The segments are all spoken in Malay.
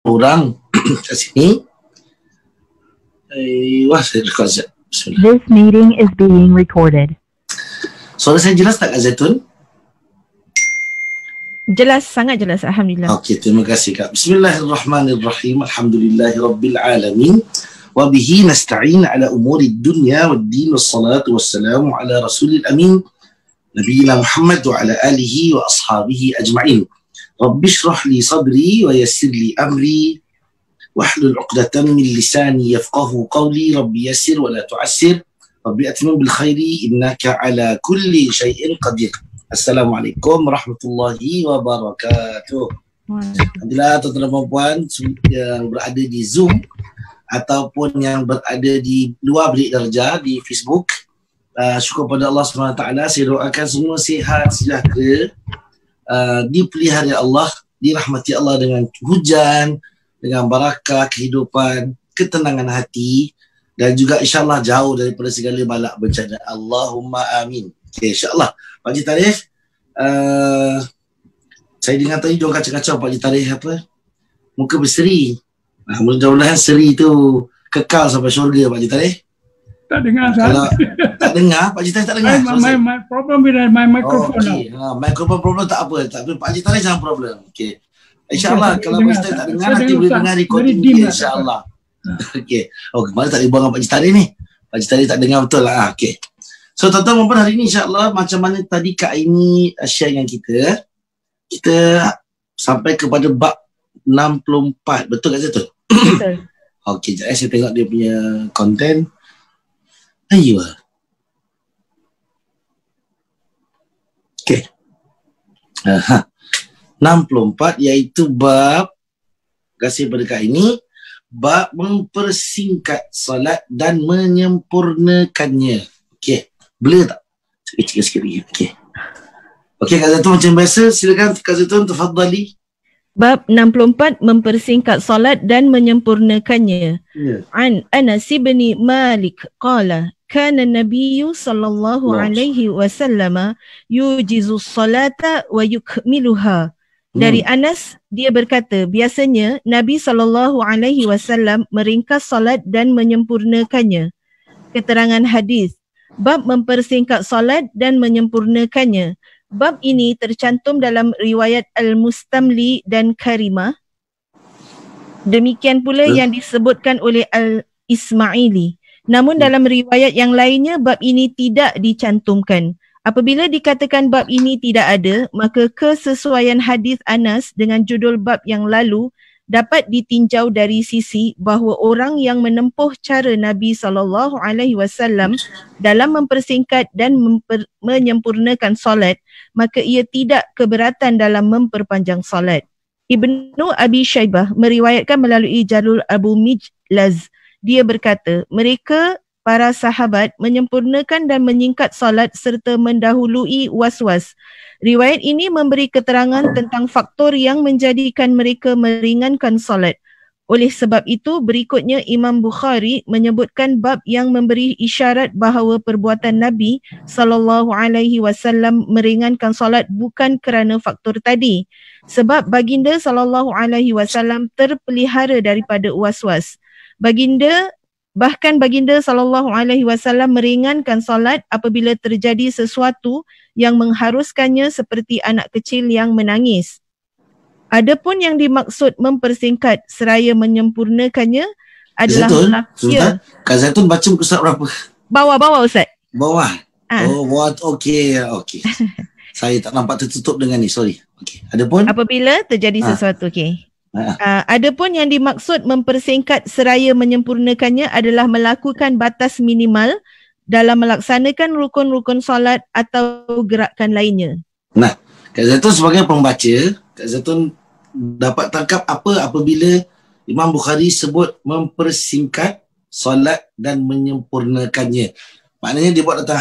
orang kat sini. Wah, saya rekod sekejap. Bismillah. This meeting is being recorded. Suara saya jelas tak Kak Zaitun? Jelas, sangat jelas. Alhamdulillah. Okey, terima kasih Kak. Bismillahirrahmanirrahim. Alhamdulillahirabbil wa bihi nasta'in ala umuri dunya waddin wassalatu wassalamu ala rasulil amin nabiyina Muhammad wa ala alihi wa ashabihi ajma'in. Rabbi shrah li sadri wa yassir li amri wahlul 'uqdatam min lisani yafqahu qawli. Rabbi yassir wa la tu'assir. Rabbi atmim bil khairi innaka ala kulli syai'in qadir. Assalamualaikum warahmatullahi wabarakatuh. Alhamdulillah tuan-tuan dan puan yang berada di Zoom ataupun yang berada di luar Bilik Darjah di Facebook. Syukur pada Allah SWT. Saya doakan semua sihat, sejahtera, dipelihara Allah, dirahmati Allah dengan hujan, dengan barakah kehidupan, ketenangan hati, dan juga insyaAllah jauh daripada segala balak bencana. Allahumma amin. Okay, insyaAllah. Pak Haji Tarikh, saya dengar tadi diorang kacau-kacau Pak Haji Tarikh apa? Muka berseri. Mudah-mudahan seri tu kekal sampai syurga Pak Haji Tarikh. Tak dengar Kalau tak dengar, Pak Haji Tarikh tak dengar. My problem with my microphone. Okay. Microphone problem tak apa. Tapi Pak Haji Tarikh jangan problem. Okay. InsyaAllah kalau Pak Haji Tarikh tak dengar, nanti boleh dengar recording dia insyaAllah. Okay. Oh, kemarin tak boleh buang Pak Haji Tarikh ni. Pak Haji Tarikh tak dengar betul lah. Okay. So tuan-tuan dan hari ini insyaAllah macam mana tadi Kak Aini share dengan kita sampai kepada bab 64. Betul tak Zaitun? Betul. Okey, sekejap saya tengok dia punya konten. Ayuh. Okey. 64 iaitu bab, kasih pada Kak Aini, bab mempersingkat solat dan menyempurnakannya. Okey. Boleh tak? Sikit-sikit lagi. Okey. Okey Kak Zaitun macam biasa, silakan Kak Zaitun tafadhali. Bab 64 mempersingkat solat dan menyempurnakannya. An Anas bin Malik qala kana an-nabiyyu sallallahu alaihi wasallam yujizu as-salata wa yukmiluha. Dari Anas dia berkata biasanya Nabi sallallahu alaihi wasallam meringkas solat dan menyempurnakannya. Keterangan hadis bab mempersingkat solat dan menyempurnakannya. Bab ini tercantum dalam riwayat Al-Mustamli dan Karimah. Demikian pula yang disebutkan oleh Al-Ismaili. Namun dalam riwayat yang lainnya bab ini tidak dicantumkan. Apabila dikatakan bab ini tidak ada, maka kesesuaian hadis Anas dengan judul bab yang lalu dapat ditinjau dari sisi bahawa orang yang menempuh cara Nabi SAW dalam mempersingkat dan menyempurnakan solat, maka ia tidak keberatan dalam memperpanjang solat. Ibnu Abi Syaibah meriwayatkan melalui jalur Abu Mijlaz. Dia berkata, mereka para sahabat menyempurnakan dan menyingkat solat serta mendahului was-was. Riwayat ini memberi keterangan tentang faktor yang menjadikan mereka meringankan solat. Oleh sebab itu, berikutnya Imam Bukhari menyebutkan bab yang memberi isyarat bahawa perbuatan Nabi SAW meringankan solat bukan kerana faktor tadi. Sebab baginda SAW terpelihara daripada was-was. Bahkan baginda SAW meringankan solat apabila terjadi sesuatu yang mengharuskannya seperti anak kecil yang menangis. Adapun yang dimaksud mempersingkat seraya menyempurnakannya adalah Sultan, Kak Zaitun baca muka surat berapa? Bawah Ustaz. Bawah? Oh, bawah. Okey. Saya tak nampak tertutup dengan ni, sorry. Okey. Adapun? Apabila terjadi sesuatu, okey. Adapun yang dimaksud mempersingkat seraya menyempurnakannya adalah melakukan batas minimal dalam melaksanakan rukun-rukun solat atau gerakan lainnya. Nah, Kak Zaitun sebagai pembaca, Kak Zaitun dapat tangkap apa apabila Imam Bukhari sebut mempersingkat solat dan menyempurnakannya. Maknanya dia bawa datang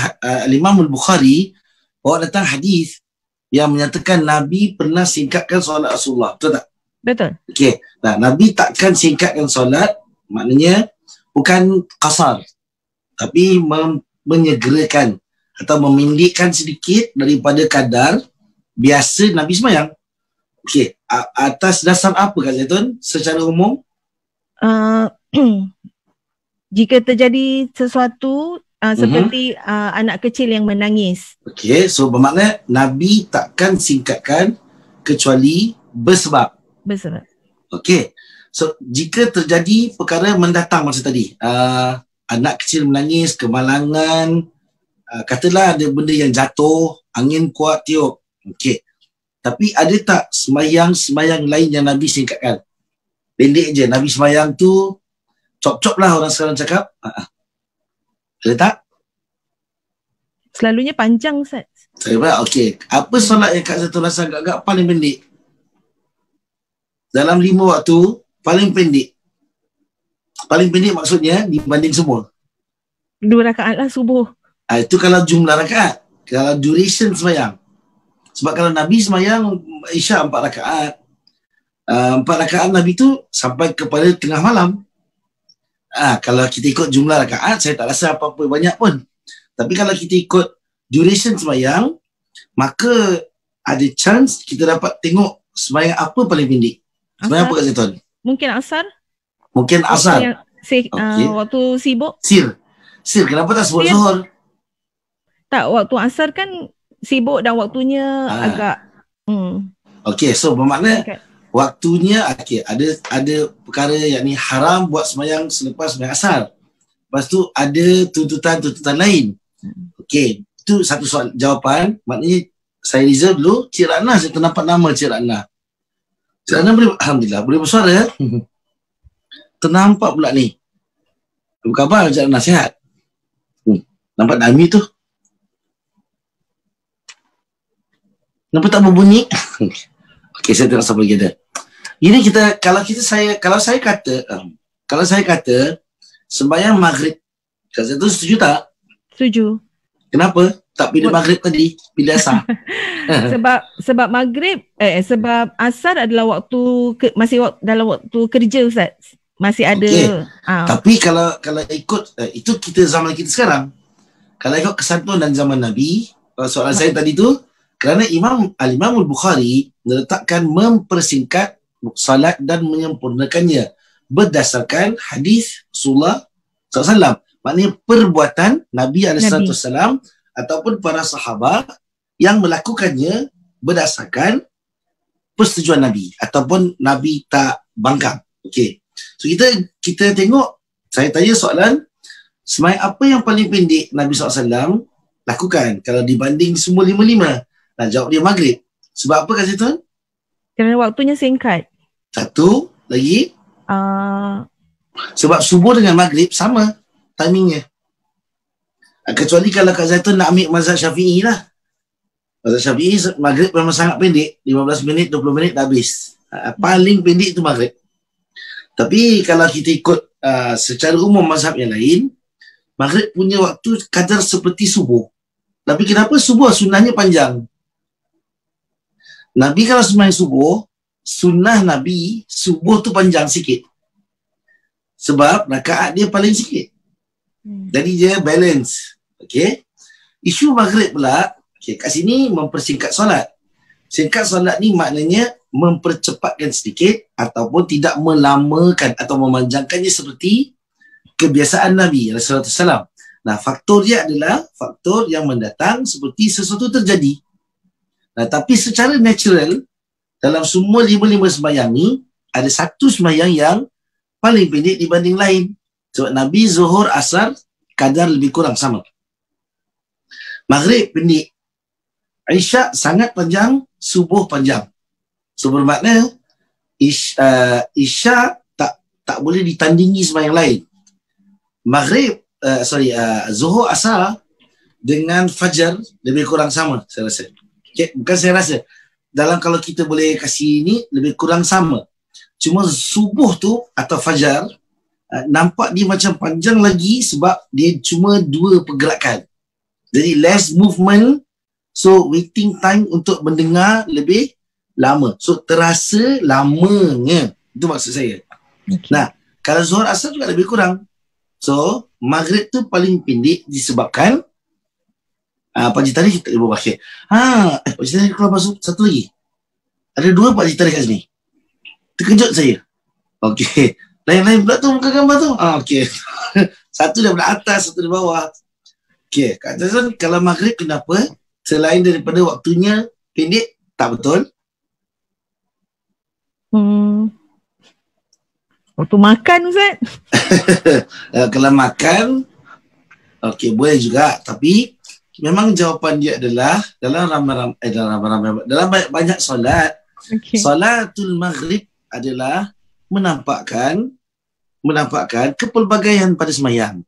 Imam Bukhari bawa datang hadis yang menyatakan Nabi pernah singkatkan solat Rasulullah. Betul tak? Betul. Okey. Nah, Nabi takkan singkatkan solat, maknanya bukan qasar, tapi menyegerakan atau memendekkan sedikit daripada kadar biasa Nabi sembahyang. Okey. atas dasar apa Kak Zaitun secara umum? Jika terjadi sesuatu seperti anak kecil yang menangis. Okey, so bermakna Nabi takkan singkatkan kecuali bersebab. Bersebab. Okey, so jika terjadi perkara mendatang masa tadi, anak kecil menangis, kemalangan, katalah ada benda yang jatuh, angin kuat tiup. Okey, tapi ada tak sembahyang lain yang Nabi singkatkan? Pendek je, Nabi sembahyang tu cop-cop lah orang sekarang cakap. Ada tak? Selalunya panjang, Ustaz. Saya buat, okey. Apa solat yang Kak Zaitun rasa agak-agak paling pendek? Dalam 5 waktu, paling pendek. Paling pendek maksudnya dibanding semua. 2 rakaat lah subuh. Itu kalau jumlah rakaat. Kalau duration sembahyang. Sebab kalau Nabi sembahyang Isya 4 rakaat. 4 rakaat Nabi tu sampai kepada tengah malam. Kalau kita ikut jumlah rakaat, saya tak rasa apa-apa banyak pun. Tapi kalau kita ikut duration sembahyang, maka ada chance kita dapat tengok sembahyang apa paling pendek. Sembahyang apa Kak Zaitun? Mungkin asar. Mungkin asar. Waktu sibuk. Sir, kenapa tak sebut zuhur? Tak, waktu asar kan sibuk dan waktunya agak Okey, so bermakna waktunya ada perkara yang ni haram buat sembahyang selepas sembahyang asar. Lepas tu ada tuntutan lain. Okey, itu satu soal jawapan. Maknanya saya reserve dulu. Cik Rana, saya ternampak nama Cik Rana. Cik Rana boleh, alhamdulillah, boleh bersuara. Ternampak pula ni. Apa khabar Cik Rana, sihat? Nampak Nami tu. Nampak tak berbunyi? Okey, saya tengok siapa lagi ada. Ini kalau saya kata sembahyang maghrib, Kak Zaitun setuju tak? Setuju. Kenapa? Tak pilih maghrib tadi, pilih asar. sebab maghrib sebab asar adalah masih dalam waktu kerja, Ustaz. Masih ada. Okay. Tapi kalau ikut itu kita zaman kita sekarang. Kalau ikut kesantunan zaman Nabi, soalan saya tadi tu, kerana Al-Imam Al-Bukhari meletakkan mempersingkat salat dan menyempurnakannya berdasarkan hadis Rasulullah SAW. Maknanya perbuatan Nabi SAW ataupun para sahabat yang melakukannya berdasarkan persetujuan Nabi ataupun Nabi tak bangkang. Okey. So kita tengok, saya tanya soalan, sembahyang apa yang paling pendek Nabi SAW lakukan kalau dibanding semua 5-5? Nah, jawab dia maghrib. Sebab apa Kak Zaitun? Kerana waktunya singkat. Satu lagi. Sebab subuh dengan maghrib sama timingnya. Kecuali kalau Kak Zaitun nak ambil mazhab Syafi'i lah. Mazhab Syafi'i maghrib memang sangat pendek. 15 minit, 20 minit dah habis. Paling pendek itu maghrib. Tapi kalau kita ikut secara umum mazhab yang lain, maghrib punya waktu kadar seperti subuh. Tapi kenapa subuh sunnahnya panjang? Nabi kalau sembahyang subuh, sunnah Nabi subuh tu panjang sikit. Sebab rakaat dia paling sikit. Jadi dia balance. Okey. Isu maghrib pula, kat sini mempersingkat solat. Singkat solat ni maknanya mempercepatkan sedikit ataupun tidak melamakan atau memanjangkannya seperti kebiasaan Nabi SAW. Nah, faktor dia adalah faktor yang mendatang seperti sesuatu terjadi. Nah, tapi secara natural, dalam semua 5-5 sembahyang ni, ada satu sembahyang yang paling pendek dibanding lain. Sebab Nabi zuhur, asar, kadar lebih kurang sama. Maghrib pendek. Isyak sangat panjang, subuh panjang. So bermakna, Isyak tak boleh ditandingi sembahyang lain. Maghrib, zuhur, asar dengan fajar lebih kurang sama, saya rasa. Okay, bukan saya rasa. Kalau kita boleh kasih ni, lebih kurang sama. Cuma subuh tu atau fajar, nampak dia macam panjang lagi sebab dia cuma 2 pergerakan. Jadi less movement, so waiting time untuk mendengar lebih lama. So terasa lamanya. Itu maksud saya. Okay. Nah, kalau zuhur asar juga lebih kurang. So, maghrib tu paling pendek disebabkan pagi tadi kita ibu bakir. Pagi tadi keluar masuk satu lagi. Ada 2 pak cerita dekat sini. Terkejut saya. Okey. Lain-lain pula tu muka gambar tu. Okey. Satu daripada atas, satu dari bawah. Okey. Kak Jason, kalau maghrib kenapa? Selain daripada waktunya pendek, tak betul? Waktu makan Ustaz. Kalau makan, okey, boleh juga. Tapi memang jawapan dia adalah dalam banyak solat, Salatul maghrib adalah menampakkan kepelbagaian pada semayang.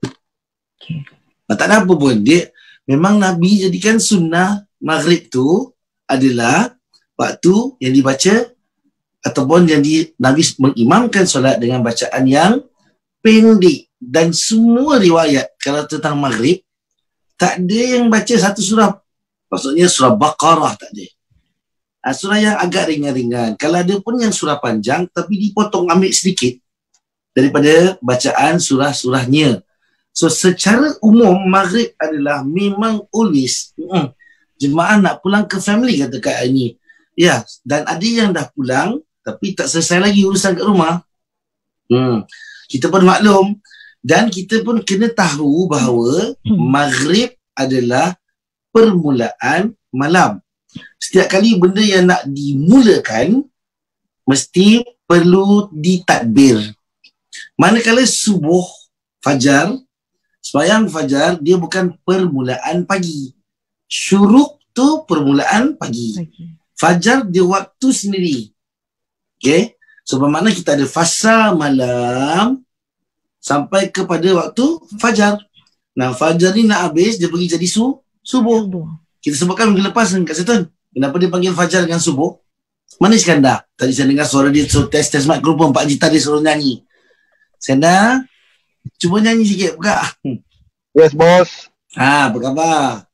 Tak ada apa pun. Dia memang Nabi jadikan sunnah maghrib tu adalah waktu yang dibaca ataupun yang Nabi mengimamkan solat dengan bacaan yang pendek. Dan semua riwayat kalau tentang maghrib, tak ada yang baca satu surah. Maksudnya surah Baqarah tak ada. Surah yang agak ringan-ringan. Kalau ada pun yang surah panjang tapi dipotong ambil sedikit daripada bacaan surah-surahnya. So secara umum maghrib adalah memang always jemaah nak pulang ke family katakan ini. Ya, dan ada yang dah pulang tapi tak selesai lagi urusan kat rumah. Kita pun maklum dan kita pun kena tahu bahawa maghrib adalah permulaan malam. Setiap kali benda yang nak dimulakan mesti perlu ditadbir. Manakala subuh, fajar, sembahyang fajar dia bukan permulaan pagi. Syuruk tu permulaan pagi. Fajar dia waktu sendiri. Okey. So bermakna kita ada fasa malam sampai kepada waktu fajar. Nah, fajar ni nak habis dia pergi jadi subuh. Kita sebutkan minggu lepas Kak Seton. Kenapa dia panggil fajar dengan subuh? Mana Iskandar? Tadi saya dengar suara dia test mikrofon Pak Jita dia suruh nyanyi. Iskandar, cuba nyanyi sikit buka. Yes, bos. Apa khabar?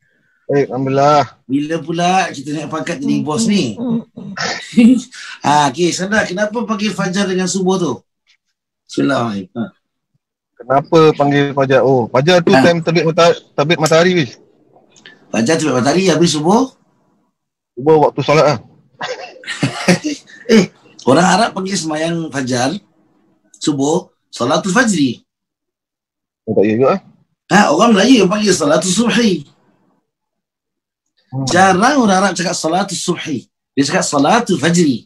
Baik, alhamdulillah. Bila pula kita naik pangkat jadi bos ni? Okey, Iskandar, kenapa panggil fajar dengan subuh tu? Bismillahirrahmanirrahim. Kenapa panggil fajar? Oh, fajar tu time terbit matahari wis. Fajar terbit matahari habis subuh? Subuh waktu solat lah. Orang Arab panggil semayang fajar, subuh, salatul fajri. Tak ya juga Orang Melayu yang panggil salatul subhi. Jarang orang Arab cakap salatul subhi. Dia cakap salatul fajri.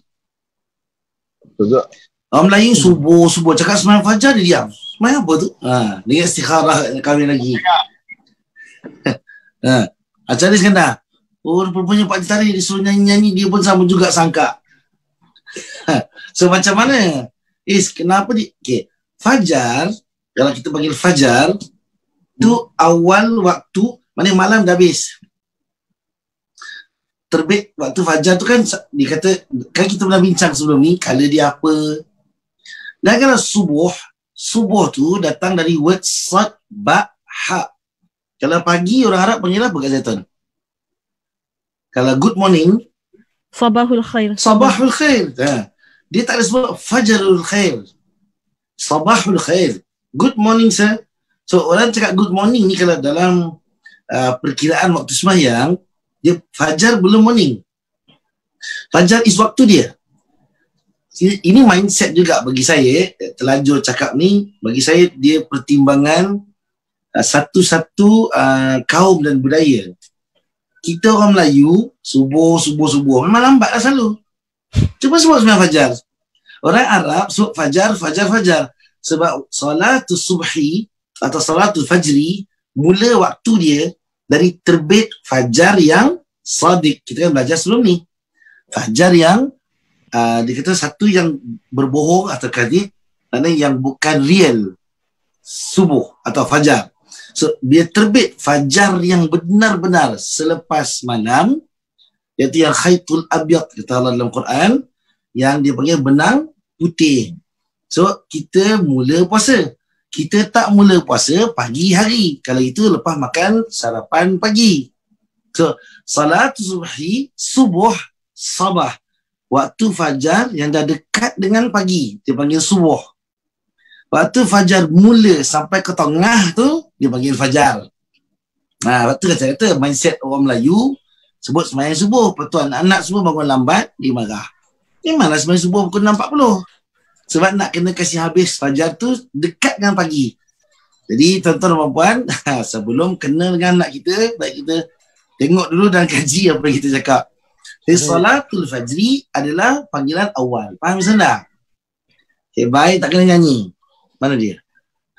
Betul juga. Orang Melayu subuh cakap semayang fajar dia diam. Semayang apa tu? Dia istikharah kahwin lagi. Macam ni Iskandar. Rupanya Pak Jitari disuruh nyanyi-nyanyi dia pun sama juga sangka. So macam mana? Kenapa fajar, kalau kita panggil fajar tu awal waktu, mana malam dah habis. Terbit waktu fajar tu kan dikata, kan kita pernah bincang sebelum ni color dia apa. Dan kalau subuh tu datang dari word sabbaha. Kalau pagi orang Arab panggil apa Kak Zaitun? Kalau good morning, Sabahul khair. Sabahul khair. Dia tak ada sebut Fajarul khair. Sabahul khair. Good morning sir. So orang cakap good morning ni kalau dalam perkiraan waktu sembahyang, dia fajar belum morning. Fajar is waktu dia. Ini mindset juga bagi saya, terlanjur cakap ni, bagi saya dia pertimbangan satu-satu kaum dan budaya. Kita orang Melayu, subuh, memang lambat lah selalu. Cuba sebut sembahyang fajar. Orang Arab sebut fajar. Sebab salatul subhi atau salatul fajri, mula waktu dia dari terbit fajar yang sadiq. Kita kan belajar sebelum ni. Fajar yang, dia kata satu yang berbohong atau kadhib, maknanya yang bukan real. Subuh atau fajar. So, dia terbit fajar yang benar-benar selepas malam, iaitu yang khaytul abyad, kata Allah dalam Quran, yang dia panggil benang putih. So, kita mula puasa. Kita tak mula puasa pagi hari. Kalau itu lepas makan sarapan pagi. So, salatul subhi, subuh, sabah. Waktu fajar yang dah dekat dengan pagi, dia panggil subuh. Waktu fajar mula sampai ke tengah tu, dia panggil fajar. Waktu kan saya kata, mindset orang Melayu, sebut semayang subuh, lepas tu anak-anak semua bangun lambat, dia marah. Memanglah sembahyang subuh pukul 6.40. Sebab nak kena kasih habis fajar tu dekat dengan pagi. Jadi tuan-tuan dan puan, sebelum kena dengan anak kita, baik kita tengok dulu dan kaji apa yang kita cakap. Jadi salatul fajri adalah panggilan awal. Faham senang? Okay, baik, tak kena nyanyi. Mana dia?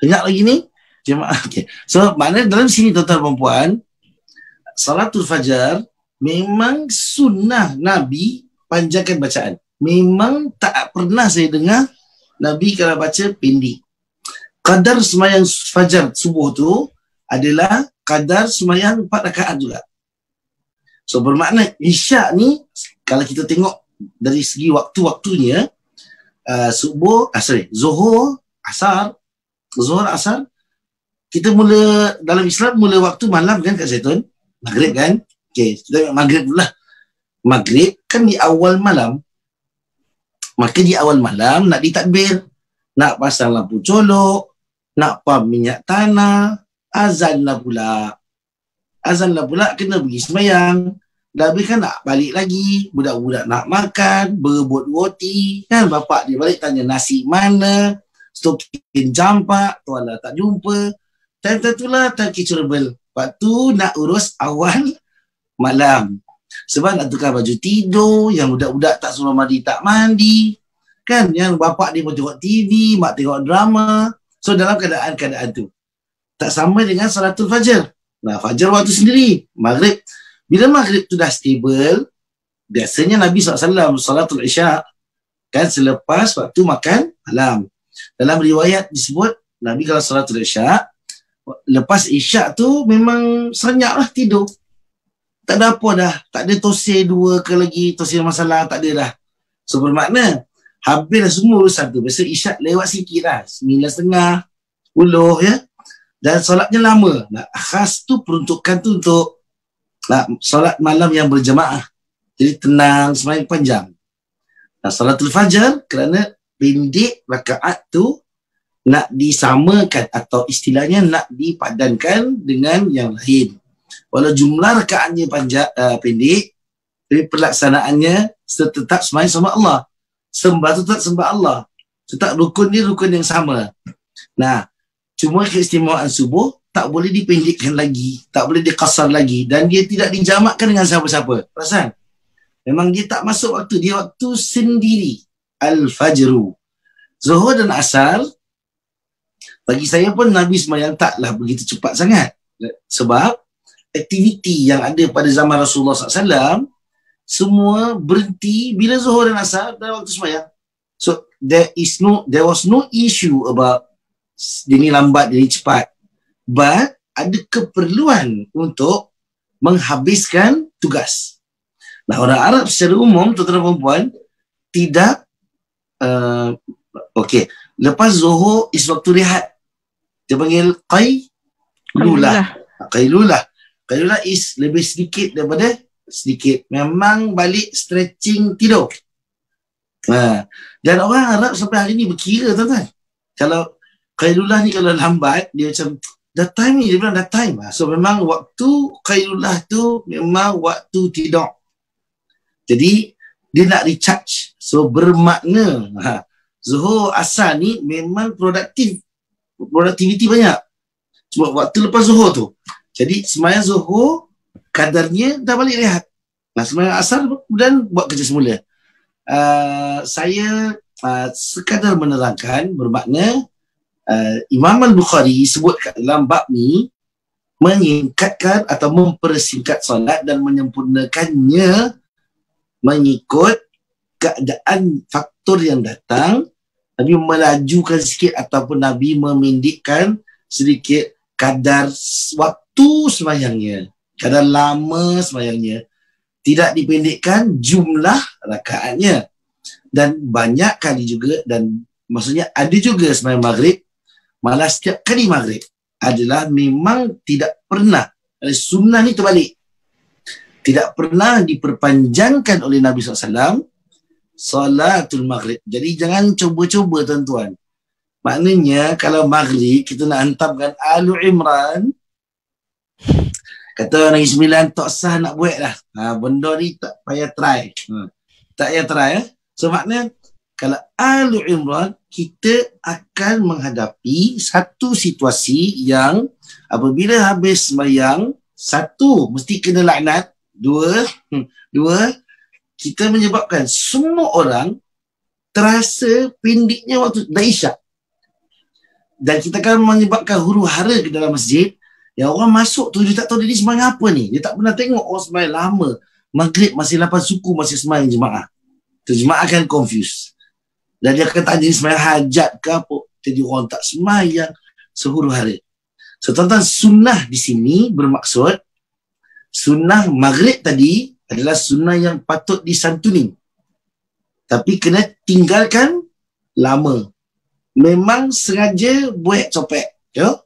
Ingat lagi ni? Jemaah. Okay. So, maknanya dalam sini tuan-tuan dan puan, salatul fajar memang sunnah Nabi panjangkan bacaan. Memang tak pernah saya dengar Nabi kalau baca pendek. Kadar sembahyang fajar subuh tu adalah kadar sembahyang 4 rakaat juga. So bermakna isyak ni kalau kita tengok dari segi waktu-waktunya, Zuhur, Asar, kita mula dalam Islam mula waktu malam kan Kak Zaitun? Maghrib kan? Okay, kita tengok Maghrib dulu lah. Maghrib kan di awal malam. Maka di awal malam nak ditakbir, nak pasang lampu colok, nak pam minyak tanah, azan lah pula kena pergi sembahyang. Dah habis kan nak balik lagi, budak-budak nak makan, berebut roti kan, bapak dia balik tanya nasi mana, stokin campak, tuan lah tak jumpa. Time-time tu lah time kicurable. Waktu nak urus awal malam. Sebab nak tukar baju tidur, yang budak-budak tak suruh mandi tak mandi. Kan, yang bapak dia pun tengok TV, mak tengok drama. So dalam keadaan-keadaan tu. Tak sama dengan salatul fajar. Nah, fajar waktu sendiri. Maghrib. Bila maghrib tu dah stable, biasanya Nabi SAW salatul isyak kan selepas waktu makan malam. Dalam riwayat disebut, Nabi kalau salatul isyak, lepas isyak tu memang senyap lah tidur. Tak ada apa dah. Tak ada tosir dua ke lagi, tosir masalah, tak ada dah. So bermakna, habis dah semua urusan tu. Biasa isyak lewat sikit lah. 9.30, 10 ya. Dan solatnya lama. Nah, khas tu peruntukan tu untuk solat malam yang berjemaah. Jadi tenang, semakin panjang. Nah, salatul fajar kerana pendek rakaat tu nak disamakan atau istilahnya nak dipadankan dengan yang lain. Walau jumlah rakaatnya pendek, tapi pelaksanaannya tetap sembahyang sama Allah. Sembah tu tetap sembah Allah. Tetap rukun dia rukun yang sama. Nah, cuma keistimewaan subuh tak boleh dipendekkan lagi, tak boleh dikasar lagi, dan dia tidak dijamakkan dengan siapa-siapa. Perasan? Memang dia tak masuk waktu, dia waktu sendiri. Al-Fajru. Zuhur dan Asar, bagi saya pun Nabi sembahyang taklah begitu cepat sangat. Sebab aktiviti yang ada pada zaman Rasulullah SAW semua berhenti bila Zuhur dan Asar dan waktu sembahyang. So there was no issue about dia ni lambat, dia ni cepat. But ada keperluan untuk menghabiskan tugas. Nah, orang Arab secara umum, tuan-tuan dan puan, tidak lepas Zuhur is waktu rehat. Dia panggil Qailulah. Qailulah is lebih sedikit daripada sedikit. Memang balik stretching tidur. Dan orang Arab sampai hari ni berkira, tuan-tuan. Kalau Qailulah ni kalau lambat, dia macam dah time ni, dia bilang dah time. So memang waktu Qailulah tu memang waktu tidur. Jadi dia nak recharge. So bermakna Zuhur Asar ni memang produktiviti banyak. Sebab waktu lepas Zuhur tu. Jadi sembahyang Zuhur kadarnya dah balik rehat. Nah, sembahyang Asar dan buat kerja semula. Saya sekadar menerangkan bermakna Imam Al-Bukhari sebut dalam bab ni menyingkatkan atau mempersingkat solat dan menyempurnakannya mengikut keadaan faktor yang datang. Nabi melajukan sikit ataupun Nabi memendekkan sedikit kadar waktu sembahyangnya, kadar lama sembahyangnya. Tidak dipendekkan jumlah rakaatnya. Dan banyak kali juga, dan maksudnya ada juga sembahyang maghrib, malah setiap kali maghrib adalah memang tidak pernah, sunnah ni terbalik, tidak pernah diperpanjangkan oleh Nabi SAW salatul maghrib. Jadi jangan cuba-cuba, tuan-tuan. Maknanya kalau maghrib kita nak hantamkan Alu Imran, kata Negeri Sembilan tak sah nak buat lah. Benda ni tak payah try. Tak payah try. So maknanya kalau Alu Imran, kita akan menghadapi satu situasi yang apabila habis sembahyang, satu, mesti kena laknat. Dua, kita menyebabkan semua orang terasa pendeknya waktu dah isyak. Dan kita akan menyebabkan huru hara ke dalam masjid. Yang orang masuk tu dia tak tahu dia sembahyang apa ni. Dia tak pernah tengok orang sembahyang lama. Maghrib masih 8 suku masih sembahyang jemaah. Tu jemaah akan confused. Dan dia akan tanya sembahyang hajat ke apa. Jadi orang tak sembahyang sehuru hara. So tuan-tuan, sunnah di sini bermaksud sunnah maghrib tadi adalah sunnah yang patut disantuni. Tapi kena tinggalkan lama. Memang sengaja buat copek. Ya?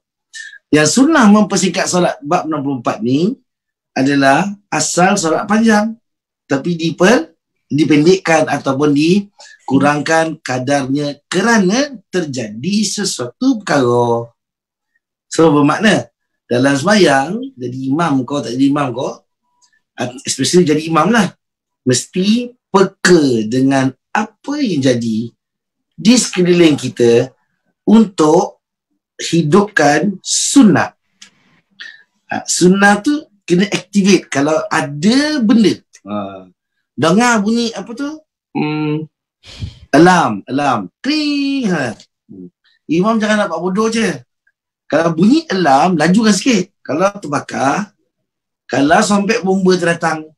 Yang sunnah mempersingkat solat bab 64 ni adalah asal solat panjang. Tapi dipendekkan ataupun dikurangkan kadarnya kerana terjadi sesuatu perkara. So bermakna dalam sembahyang, jadi imam kau tak jadi imam kau, especially jadi imam lah, mesti peka dengan apa yang jadi di sekeliling kita untuk hidupkan sunnah. Sunnah tu kena activate. Kalau ada benda, dengar bunyi apa tu, alarm, kring, imam jangan nak buat bodoh je. Kalau bunyi alarm, lajukan sikit. Kalau terbakar, kalau sampai bomba terdatang,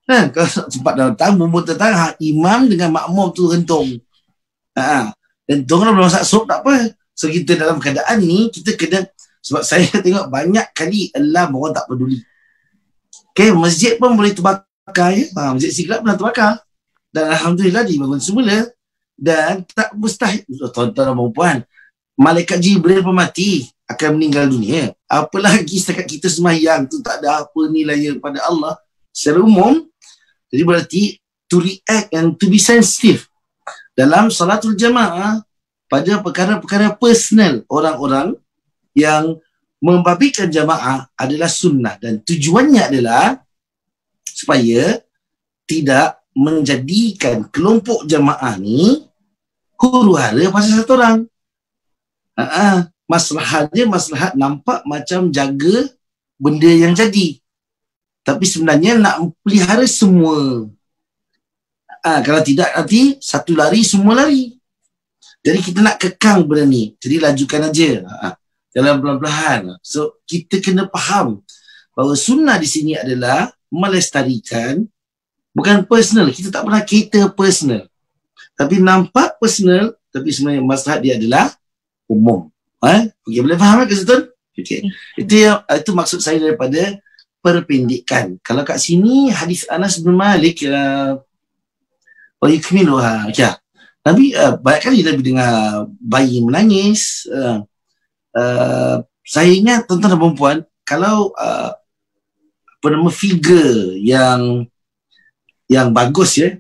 kalau sempat datang, bomba terdatang, imam dengan makmum tu rentung. Rentung lah, belum masak sup, tak apa. So kita dalam keadaan ni, kita kena, sebab saya tengok banyak kali alarm orang tak peduli. Okay, masjid pun boleh terbakar ya. Masjid Siglap pernah terbakar. Dan Alhamdulillah dibangun semula. Dan tak mustahil, tuan-tuan dan perempuan, Malaikat Jibril pun mati, akan meninggal dunia. Apalagi setakat kita sembahyang tu tak ada apa nilai pada Allah secara umum. Jadi berarti to react and to be sensitive dalam salatul jamaah pada perkara-perkara personal orang-orang yang membabikan jamaah adalah sunnah, dan tujuannya adalah supaya tidak menjadikan kelompok jamaah ni huru hara pasal satu orang. Maslahatnya maslahat nampak macam jaga benda yang jadi, tapi sebenarnya nak pelihara semua. Kalau tidak nanti satu lari semua lari. Jadi kita nak kekang benda ni, jadi lajukan aja, jalan perlahan-lahan. So kita kena faham bahawa sunnah di sini adalah melestarikan, bukan personal. Kita tak pernah cater personal, tapi nampak personal, tapi sebenarnya maslahat dia adalah umum. Okay, boleh faham ke Sultan? Okay. Itu maksud saya daripada perpendekan. Kalau kat sini hadis Anas bin Malik wa yukmiluha. Nabi banyak kali Nabi dengar bayi menangis. Saya ingat tuan-tuan dan perempuan, kalau figure yang bagus ya,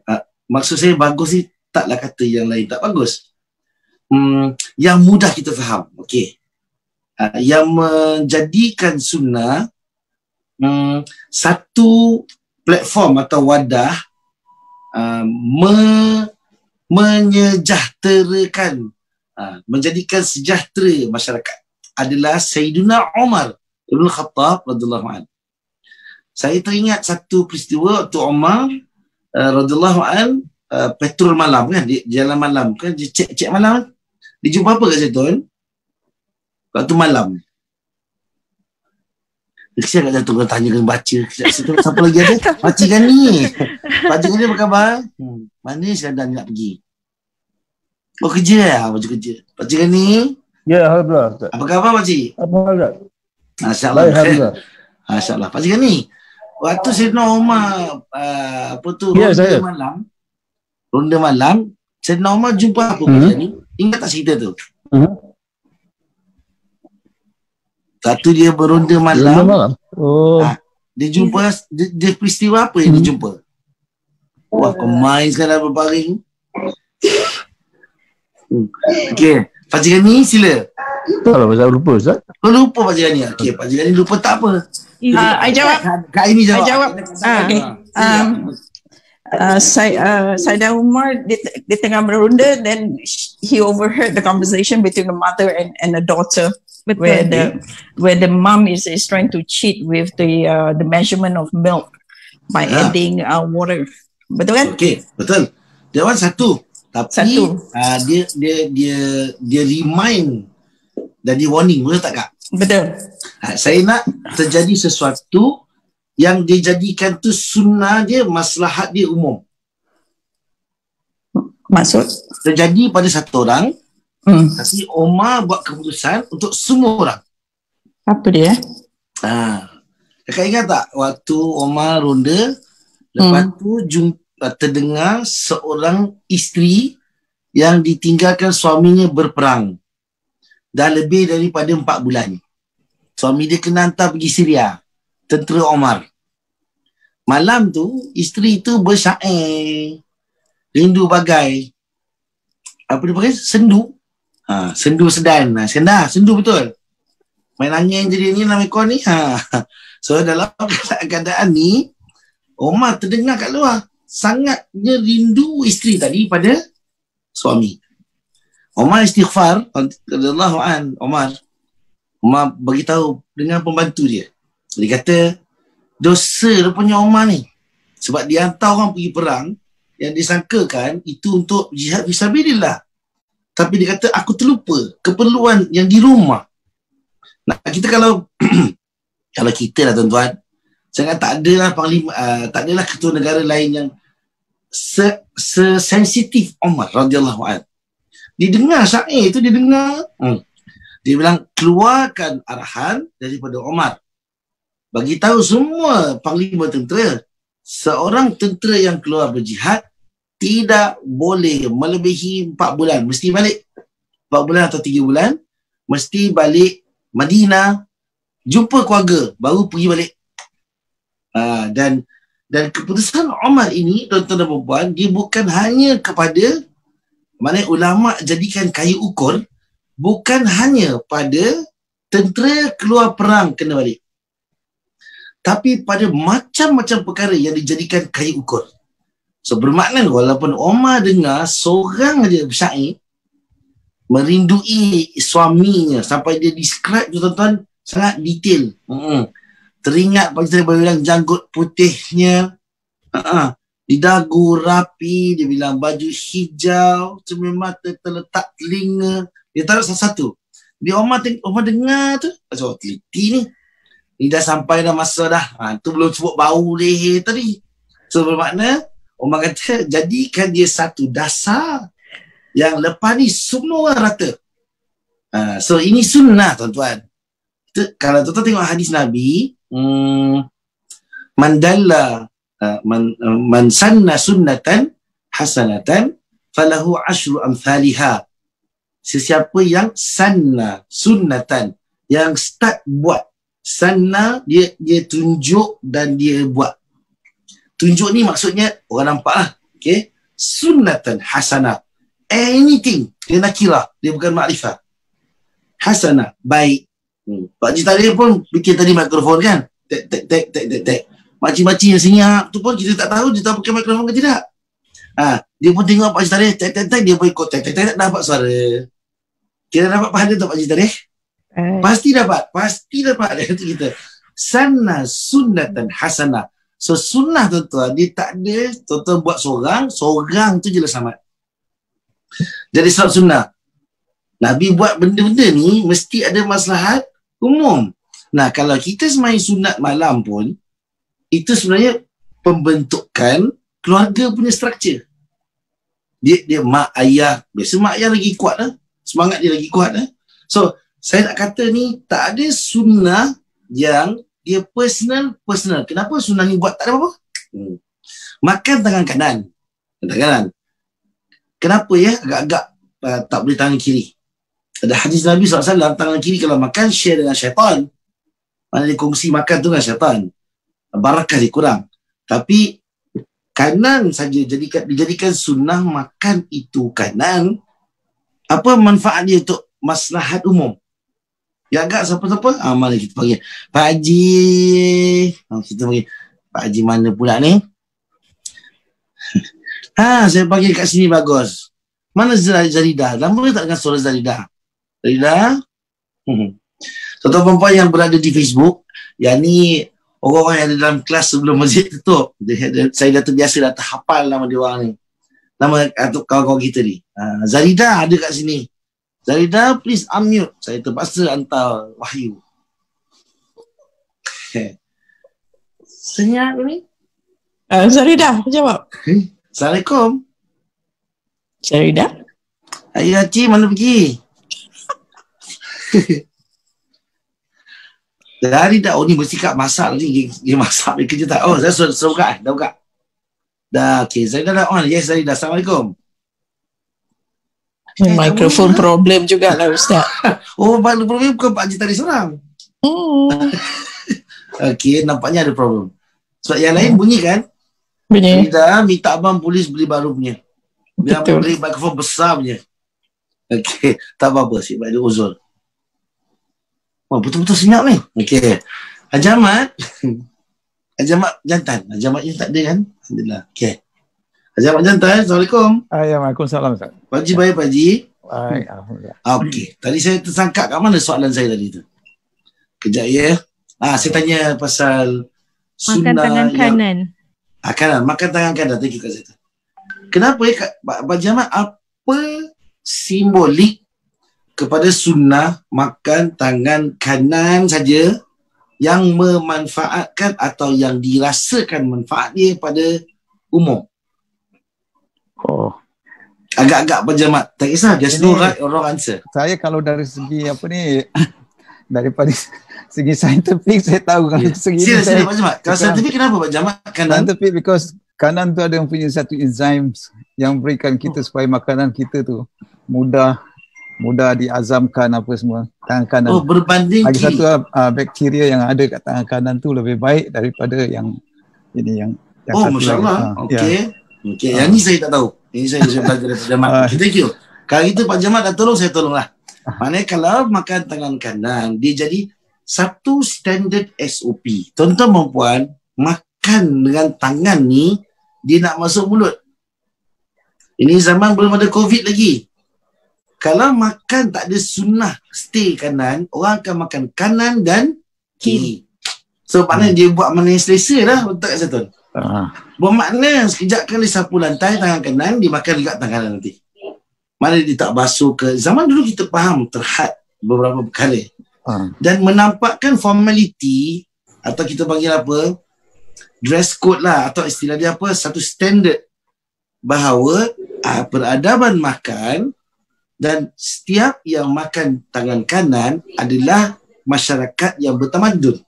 maksud saya bagus ni taklah kata yang lain tak bagus. Yang mudah kita faham, okey, yang menjadikan sunnah satu platform atau wadah menyejahterakan, menjadikan sejahtera masyarakat adalah Sayyidina Umar Ibn Khattab radhiyallahu anhu. Saya teringat satu peristiwa waktu Umar radhiyallahu anhu petrol malam kan, di jalan malam kan, dia cek malam. Dia jumpa apa kat Zaitun waktu malam? Kesian kat Zaitun, tanya kena baca. Siapa lagi ada? Pakcik Gani. Pakcik Gani apa khabar? Mana sekarang nak pergi? Oh kerja lah, baju kerja. Pakcik Gani? Ya, alhamdulillah. Apa khabar pakcik? Alhamdulillah. Masya-Allah. Masya-Allah. Pakcik Gani, waktu Sayyidina Umar ronda malam, Sayyidina Umar jumpa apa Pakcik Gani? Ingat tak cerita tu? Satu dia beronda malam. Dia jumpa, dia peristiwa apa yang dia jumpa? Wah, kemai sekarang berbaring. Okey, Pakcik Gani sila. Tak lah, pasal lupa Ustaz. Kau lupa Pakcik Gani? Okey, Pakcik Gani lupa tak apa. I jawab. Kak ini jawab. I jawab. Okay. Saidina Umar di tengah meronda, then he overheard the conversation between the mother and the daughter, Betul. where the mom is trying to cheat with the measurement of milk by adding water. Betul kan? Okey, betul. Dia orang satu. Tapi Satu. dia remind dan dia warning, betul tak Kak? Betul. Saya nak terjadi sesuatu yang dia jadikan tu sunnah dia, maslahat dia umum. Maksud? Terjadi pada satu orang, tapi Omar buat keputusan untuk semua orang. Apa dia? Kakak ingat tak waktu Omar ronda, lepas tu terdengar seorang isteri yang ditinggalkan suaminya berperang dah lebih daripada 4 bulan. Suami dia kena hantar pergi Syria, tentera Omar. Malam tu isteri tu bersyair, rindu bagai apa dia pakai? Sendu. Sendu sedan. Sendu betul. Main angin jadi ni dalam ekor ni. So dalam keadaan ni Omar terdengar kat luar sangatnya rindu isteri tadi pada suami. Omar istighfar radhiyallahu an. Omar bagi tahu dengan pembantu dia. Dia kata dosa rupanya Omar ni, sebab dia hantar orang pergi perang yang disangkakan itu untuk jihad fisabilillah. Tapi dia kata aku terlupa keperluan yang di rumah. Nah, kita kalau kalau kita lah tuan-tuan, sangat tak adalah panglima, tak adalah ketua negara lain yang sensitif Omar radhiyallahu an. Dia dengar syair tu, dia dengar. Dia bilang keluarkan arahan daripada Omar. Bagi tahu semua panglima tentera, seorang tentera yang keluar berjihad tidak boleh melebihi 4 bulan. Mesti balik 4 bulan atau 3 bulan. Mesti balik Madinah, jumpa keluarga, baru pergi balik. Dan keputusan Omar ini, tuan-tuan dan puan, dia bukan hanya kepada, maknanya ulama jadikan kayu ukur, bukan hanya pada tentera keluar perang kena balik, tapi pada macam-macam perkara yang dijadikan kayu ukur. So bermakna walaupun Omar dengar seorang aja bersyair merindui suaminya sampai dia describe tu tuan-tuan sangat detail. Teringat pagi tadi dia bilang janggut putihnya, di dagu rapi, dia bilang baju hijau, cermin mata terletak telinga. Dia taruh satu-satu. Dia Omar dengar tu, macam teliti ni. Ni dah sampai dah masa dah. Tu belum sebut bau leher tadi. So bermakna Omar kata jadikan dia satu dasar yang lepas ni semua orang rata. So ini sunnah tuan-tuan. Kalau tuan-tuan tengok hadis Nabi, man sanna sunnatan hasanatan falahu ashru amthaliha. Sesiapa yang sanna sunnatan, yang start buat. Sanna dia tunjuk dan dia buat. Tunjuk ni maksudnya orang nampak lah. Okay? Sunnatan hasanah. Anything. Dia nakirah. Dia bukan makrifah. Hasanah. Baik. Pak Haji Tarikh pun bikin tadi mikrofon kan. Tek. Makcik-makcik yang senyap tu pun kita tak tahu dia tak pakai mikrofon ke tidak. Dia pun tengok Pak Haji Tarikh tek. Dia pun ikut tek. Dapat suara. Kita dapat pahala tak Pak Haji Tarikh? Pasti dapat. Itu kita. Sanna sunnatan hasanah. So sunnah tuan-tuan, dia tak ada tuan-tuan buat seorang tu je lah selamat. Jadi sebab sunnah, Nabi buat benda-benda ni mesti ada maslahat umum. Nah, kalau kita semain sunat malam pun, itu sebenarnya pembentukan keluarga punya struktur. Dia mak ayah, biasa mak ayah lagi kuat lah, semangat dia lagi kuat lah. So saya nak kata ni tak ada sunnah yang dia personal. Kenapa sunnah ni buat tak ada apa-apa? Makan tangan kanan. Kenapa ya agak-agak tak boleh tangan kiri? Ada hadis Nabi SAW, tangan kiri kalau makan share dengan syaitan. Mana dia kongsi makan tu dengan syaitan. Barakah dia kurang. Tapi kanan saja dijadikan sunnah makan itu kanan. Apa manfaat dia untuk maslahat umum? Ya agak siapa-siapa? Mana kita panggil Pak Haji. Kita panggil Pak Haji mana pula ni? Saya panggil kat sini bagus. Mana Zaridah? Lama tak dengar suara Zaridah? Zaridah? Satu perempuan yang berada di Facebook, yang ni orang-orang yang ada dalam kelas sebelum masjid tutup. Saya dah terbiasa, dah terhafal nama dia orang ni. Nama kawan-kawan kita ni. Zaridah ada kat sini. Zaridah, please unmute. Saya terpaksa hantar wahyu. Senyap ni. Zaridah, jawab. Assalamualaikum. Zaridah? Ayah Cik, mana pergi? Zaridah, oh ni mesti kat masak ni. Dia masak, dia kerja tak? Oh, saya suruh buka. Dah buka. Dah, okay. Zaridah dah on. Yes, Zaridah. Assalamualaikum. Mikrofon problem jugalah Ustaz. Oh, problem bukan Pak Haji tadi seorang. Okey, nampaknya ada problem. Sebab yang lain bunyi kan? Bunyi. Kita minta abang polis beli baru punya. Biar Betul. beli mikrofon besar punya. Okey, tak apa-apa. Sip, ada uzur. Oh, betul-betul senyap ni. Okey. Haji Ahmad. Haji Ahmad jantan. Haji Ahmad ni tak ada kan? Alhamdulillah. Okey. Haji Ahmad jantan. Assalamualaikum. Waalaikumsalam Ustaz. Pak Haji baik, Pak Haji. Baik, alhamdulillah. Okey. Tadi saya tersangkap kat mana soalan saya tadi tu? Kejap ya. Saya tanya pasal Makan tangan kanan. Kanan. Makan tangan kanan. Thank you Kak Zeta. Kenapa Pak Jamal, apa simbolik kepada sunnah makan tangan kanan saja yang memanfaatkan atau yang dirasakan manfaat dia pada umum? Oh, Agak-agak Pak Jamal. Tak kisah. Just no right or wrong answer. saya kalau dari segi apa ni daripada segi saintifik saya tahu kalau segi ni Sila saya Pak Jamal. Kalau saintifik kenapa Pak Jamal kanan? saintifik because kanan tu ada yang punya satu enzim yang berikan kita supaya makanan kita tu mudah diazamkan apa semua tangan kanan. Oh, berbanding Lagi kiri. satu bakteria yang ada kat tangan kanan tu lebih baik daripada yang ini yang Oh, satu Masya lagi. Allah. Okey. Okey, yang ni saya tak tahu. Ini saya belajar dari Pak Jamal. Okay, thank you. Kalau gitu Pak Jamal dah tolong, saya tolonglah. Maknanya kalau makan tangan kanan, dia jadi satu standard SOP. Tuan-tuan dan puan, makan dengan tangan ni, dia nak masuk mulut. Ini zaman belum ada COVID lagi. Kalau makan tak ada sunnah stay kanan, orang akan makan kanan dan kiri. So maknanya dia buat mana yang selesa lah untuk Kak Zaitun. Bermakna sekejap kali sapu lantai tangan kanan, dia makan juga tangan kanan nanti. Mana dia tak basuh ke. Zaman dulu kita faham terhad beberapa perkara. Dan menampakkan formality atau kita panggil apa, dress code lah, atau istilah dia apa, satu standard bahawa peradaban makan dan setiap yang makan tangan kanan adalah masyarakat yang bertamadun.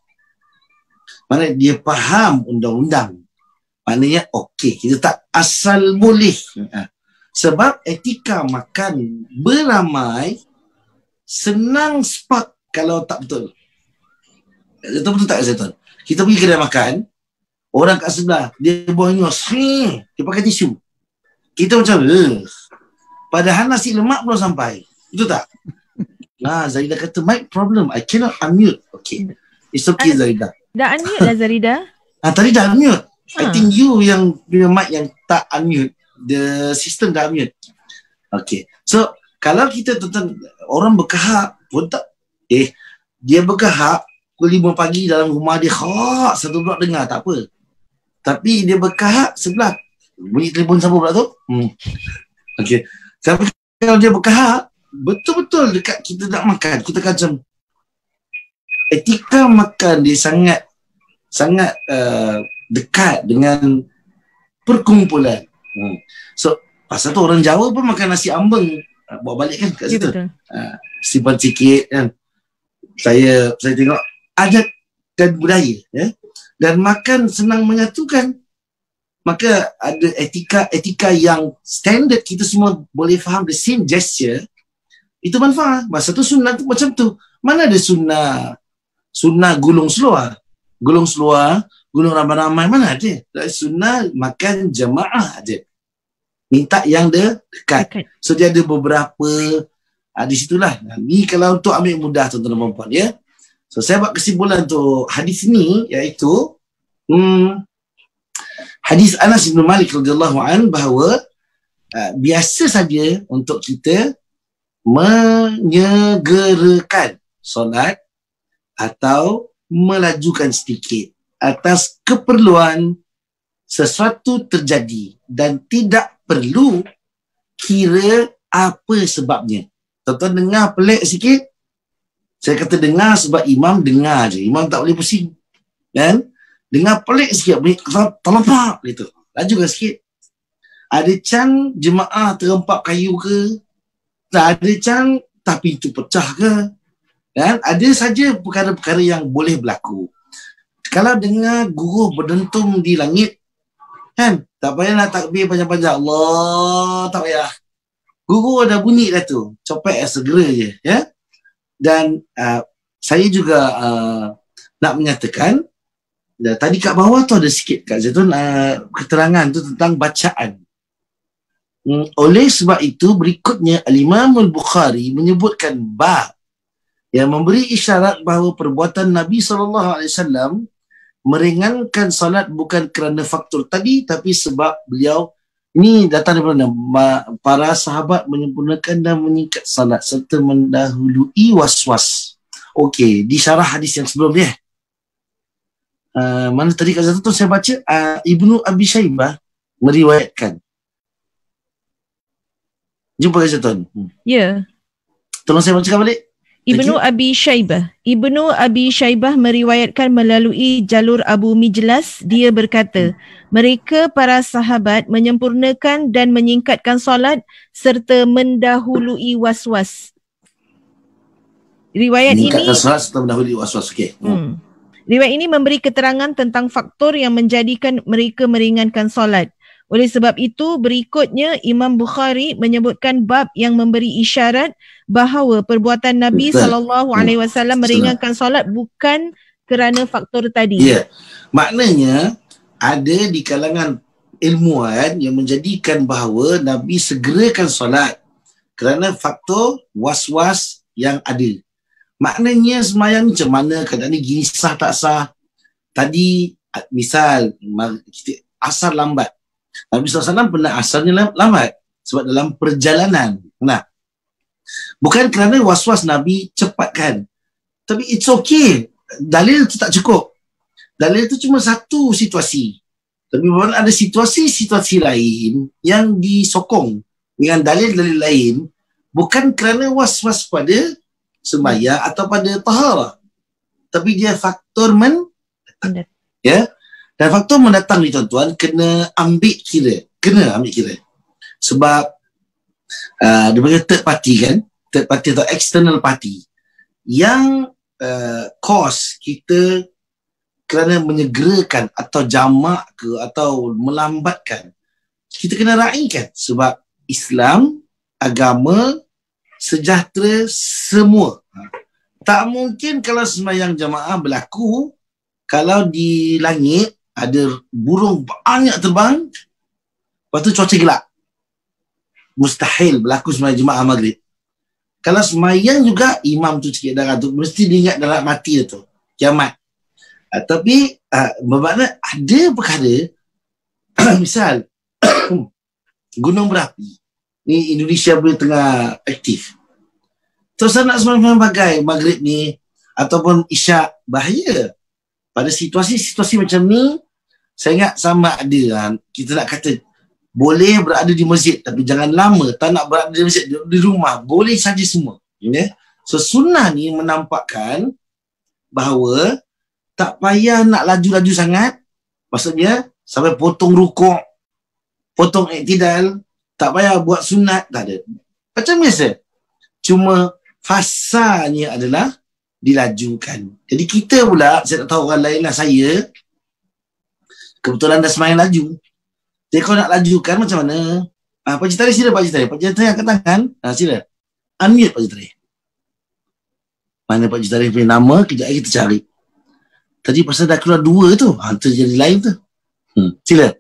Maknanya dia faham undang-undang. Maknanya okey, kita tak asal boleh. Sebab etika makan beramai senang spark kalau tak betul. Betul tak Zaitun? Kita pergi kedai makan, orang kat sebelah dia buang nyos, dia pakai tisu. Kita macam padahal nasi lemak belum sampai. Betul tak? Zaridah kata mic problem, I cannot unmute. Okay, it's okay Zaridah. Dah unmute lah Zaridah. Tadi dah unmute. I think you yang punya mic yang tak unmute. The system dah unmute. Okay. So, kalau kita tonton orang berkahak pun tak, dia berkahak pukul 5 pagi dalam rumah dia, satu blok dengar, tak apa. Tapi dia berkahak sebelah. Bunyi telefon siapa pula tu? Okay. Tapi kalau dia berkahak, betul-betul dekat kita nak makan, kita akan macam etika makan dia sangat dekat dengan perkumpulan. So pasal tu orang Jawa pun makan nasi ambeng, bawa balik kan kat situ. Simpan sikit kan. Saya tengok adat dan budaya dan makan senang menyatukan. Maka ada etika yang standard, kita semua boleh faham the same gesture. Itu manfaat. Masa tu sunnah tu macam tu. Mana ada sunnah gulung seluar, gulung ramai-ramai, mana ada? Sunnah makan jemaah aja. Minta yang dekat. So dia ada beberapa di situlah. Ni kalau untuk ambil mudah tuan-tuan dan puan-puan ya. So saya buat kesimpulan untuk hadis ni, iaitu Hadis Anas bin Malik radhiyallahu an bahawa biasa saja untuk kita menyegerakan solat atau melajukan sedikit atas keperluan sesuatu terjadi dan tidak perlu kira apa sebabnya. Tuan-tuan dengar pelik sikit. Saya kata dengar sebab imam dengar je. Imam tak boleh pusing. Kan? Dengar pelik sikit. Terlempak gitu. Lajukan sikit. Ada can jemaah terempak kayu ke? Tak ada can tak pintu pecah ke? Kan? Ada saja perkara-perkara yang boleh berlaku. Kalau dengar guru berdentum di langit, kan? Tak payah nak takbir panjang-panjang. Allah, tak payah. Guru dah bunyi dah tu. Copet segera je. Ya? Dan saya juga nak menyatakan, tadi kat bawah tu ada sikit Kak Zaitun keterangan tu tentang bacaan. Oleh sebab itu berikutnya Al-Imam Al-Bukhari menyebutkan bab yang memberi isyarat bahawa perbuatan Nabi SAW meringankan salat bukan kerana faktor tadi, tapi sebab beliau ini datang daripada para sahabat menyempurnakan dan meningkat salat serta mendahului was-was. Okey, di syarah hadis yang sebelum ni mana tadi kat satu tu saya baca Ibnu Abi Syaibah meriwayatkan. Jumpa kat satu. Ya. Tolong saya bacakan balik. Ibnu Abi Syaibah meriwayatkan melalui jalur Abu Mijlas, dia berkata, mereka para sahabat menyempurnakan dan menyingkatkan solat serta mendahului was-was. Riwayat menyingkatkan ini solat serta mendahului was-was. Okey. Riwayat ini memberi keterangan tentang faktor yang menjadikan mereka meringankan solat. Oleh sebab itu, berikutnya Imam Bukhari menyebutkan bab yang memberi isyarat bahawa perbuatan Nabi SAW meringankan solat bukan kerana faktor tadi. Ya, maknanya ada di kalangan ilmuwan yang menjadikan bahawa Nabi segerakan solat kerana faktor was-was yang ada. Maknanya semayang macam mana, keadaan ni gini sah tak sah. Tadi misal asar lambat. Nabi SAW pernah asarnya lambat sebab dalam perjalanan. Nah, bukan kerana was-was Nabi cepatkan. Tapi it's okay. Dalil tu tak cukup. Dalil tu cuma satu situasi. Tapi ada situasi-situasi lain yang disokong dengan dalil-dalil lain bukan kerana was-was pada sembahyang atau pada taharah. Tapi dia faktor ya. Dan faktor mendatang ni tuan-tuan kena ambil kira. Sebab dia panggil third party kan. Third party atau external party. Yang cause kita kerana menyegerakan atau jamak ke atau melambatkan. Kita kena raikan. Sebab Islam, agama, sejahtera semua. Tak mungkin kalau sembahyang jamaah berlaku kalau di langit ada burung banyak terbang, lepas tu cuaca gelap. Mustahil berlaku sembahyang jemaah maghrib. Kalau sembahyang juga, imam tu sikit darah tu, mesti diingat dalam mati tu. Kiamat. Tapi, bermakna ada perkara, misal, gunung berapi. Ni Indonesia boleh tengah aktif. Terus nak sembahyang bagai maghrib ni, ataupun isyak, bahaya. Pada situasi-situasi macam ni, saya ingat sama ada kita nak kata boleh berada di masjid tapi jangan lama, tak nak berada di masjid, di rumah boleh saja semua. So sunnah ni menampakkan bahawa tak payah nak laju-laju sangat, maksudnya sampai potong rukuk, potong iktidal, tak payah buat sunat, tak ada. Macam biasa, cuma fasanya adalah dilajukan. Jadi kita pula, saya tak tahu orang lain lah, saya kebetulan dah sembahyang laju. Jadi kau nak lajukan macam mana? Pak Cik Tarikh, sila Pak Cik Tarikh. Pak Cik Tarikh angkat tangan. Sila. Unmute Pak Cik Tarikh. Mana Pak Cik Tarikh punya nama, kejap lagi kita cari. Tadi pasal dah keluar dua tu. Tu jadi lain tu. Sila.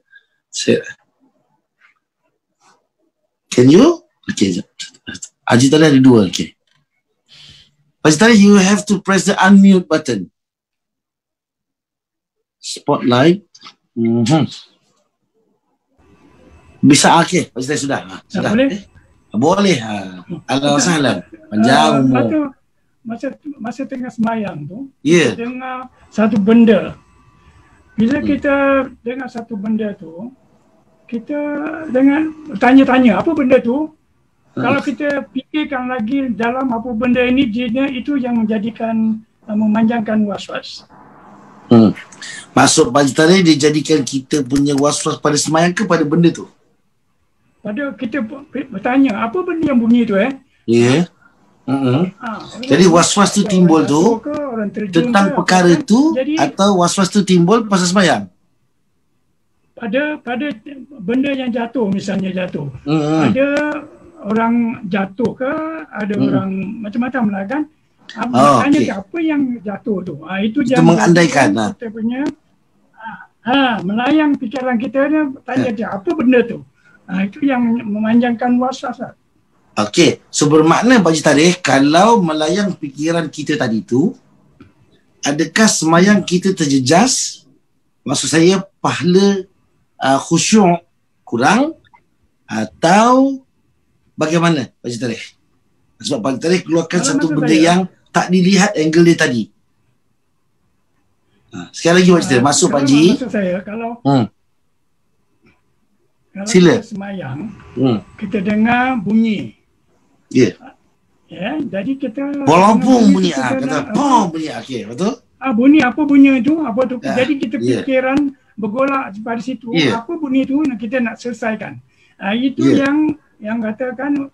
Can you? Okay. Pak Cik Tarikh ada dua. Okay. Pak Cik Tarikh, you have to press the unmute button. Spotlight. Bisa okey. Pak Cik Tarikh sudah. Sudah. Boleh? Boleh. Ahlan wa sahlan. Panjang umur. Masa tengah semayang tu, Ya. dengar satu benda. Bila kita dengar satu benda tu, kita dengan tanya-tanya apa benda tu. Kalau kita fikirkan lagi dalam apa benda ini, dia itu yang menjadikan memanjangkan was-was. Maksud Pak Cik Tarikh dia jadikan kita punya was-was pada semayang ke pada benda tu? Pada kita bertanya apa benda yang bunyi tu Ya. Jadi was-was tu timbul tu tentang perkara tu atau was-was tu timbul pasal semayang? Pada benda yang jatuh, misalnya jatuh. Ada orang jatuh ke, ada orang macam-macam lah kan. Tanya apa yang jatuh tu. Itu yang mengandaikan kita punya melayang fikiran kita ni, tanya dia apa benda tu. Itu yang memanjangkan was-was lah. Okey, so bermakna Pak Cik Tarikh, kalau melayang fikiran kita tadi tu, adakah semayang kita terjejas? Maksud saya pahala khusyuk kurang atau bagaimana Pak Cik Tarikh? Sebab Pak Cik Tarikh keluarkan satu benda yang tak dilihat angle dia tadi. Sekali lagi Pak Cik Tarikh, masuk Pak Ji. Maksud saya kalau sila. kita semayang, kita dengar bunyi. Ya. Ya, jadi kita walaupun bunyi kata pom bunyi okey, betul? Bunyi apa bunyi itu? Apa tu? Jadi kita fikiran bergolak pada situ. Apa bunyi itu kita nak selesaikan. Itu yang katakan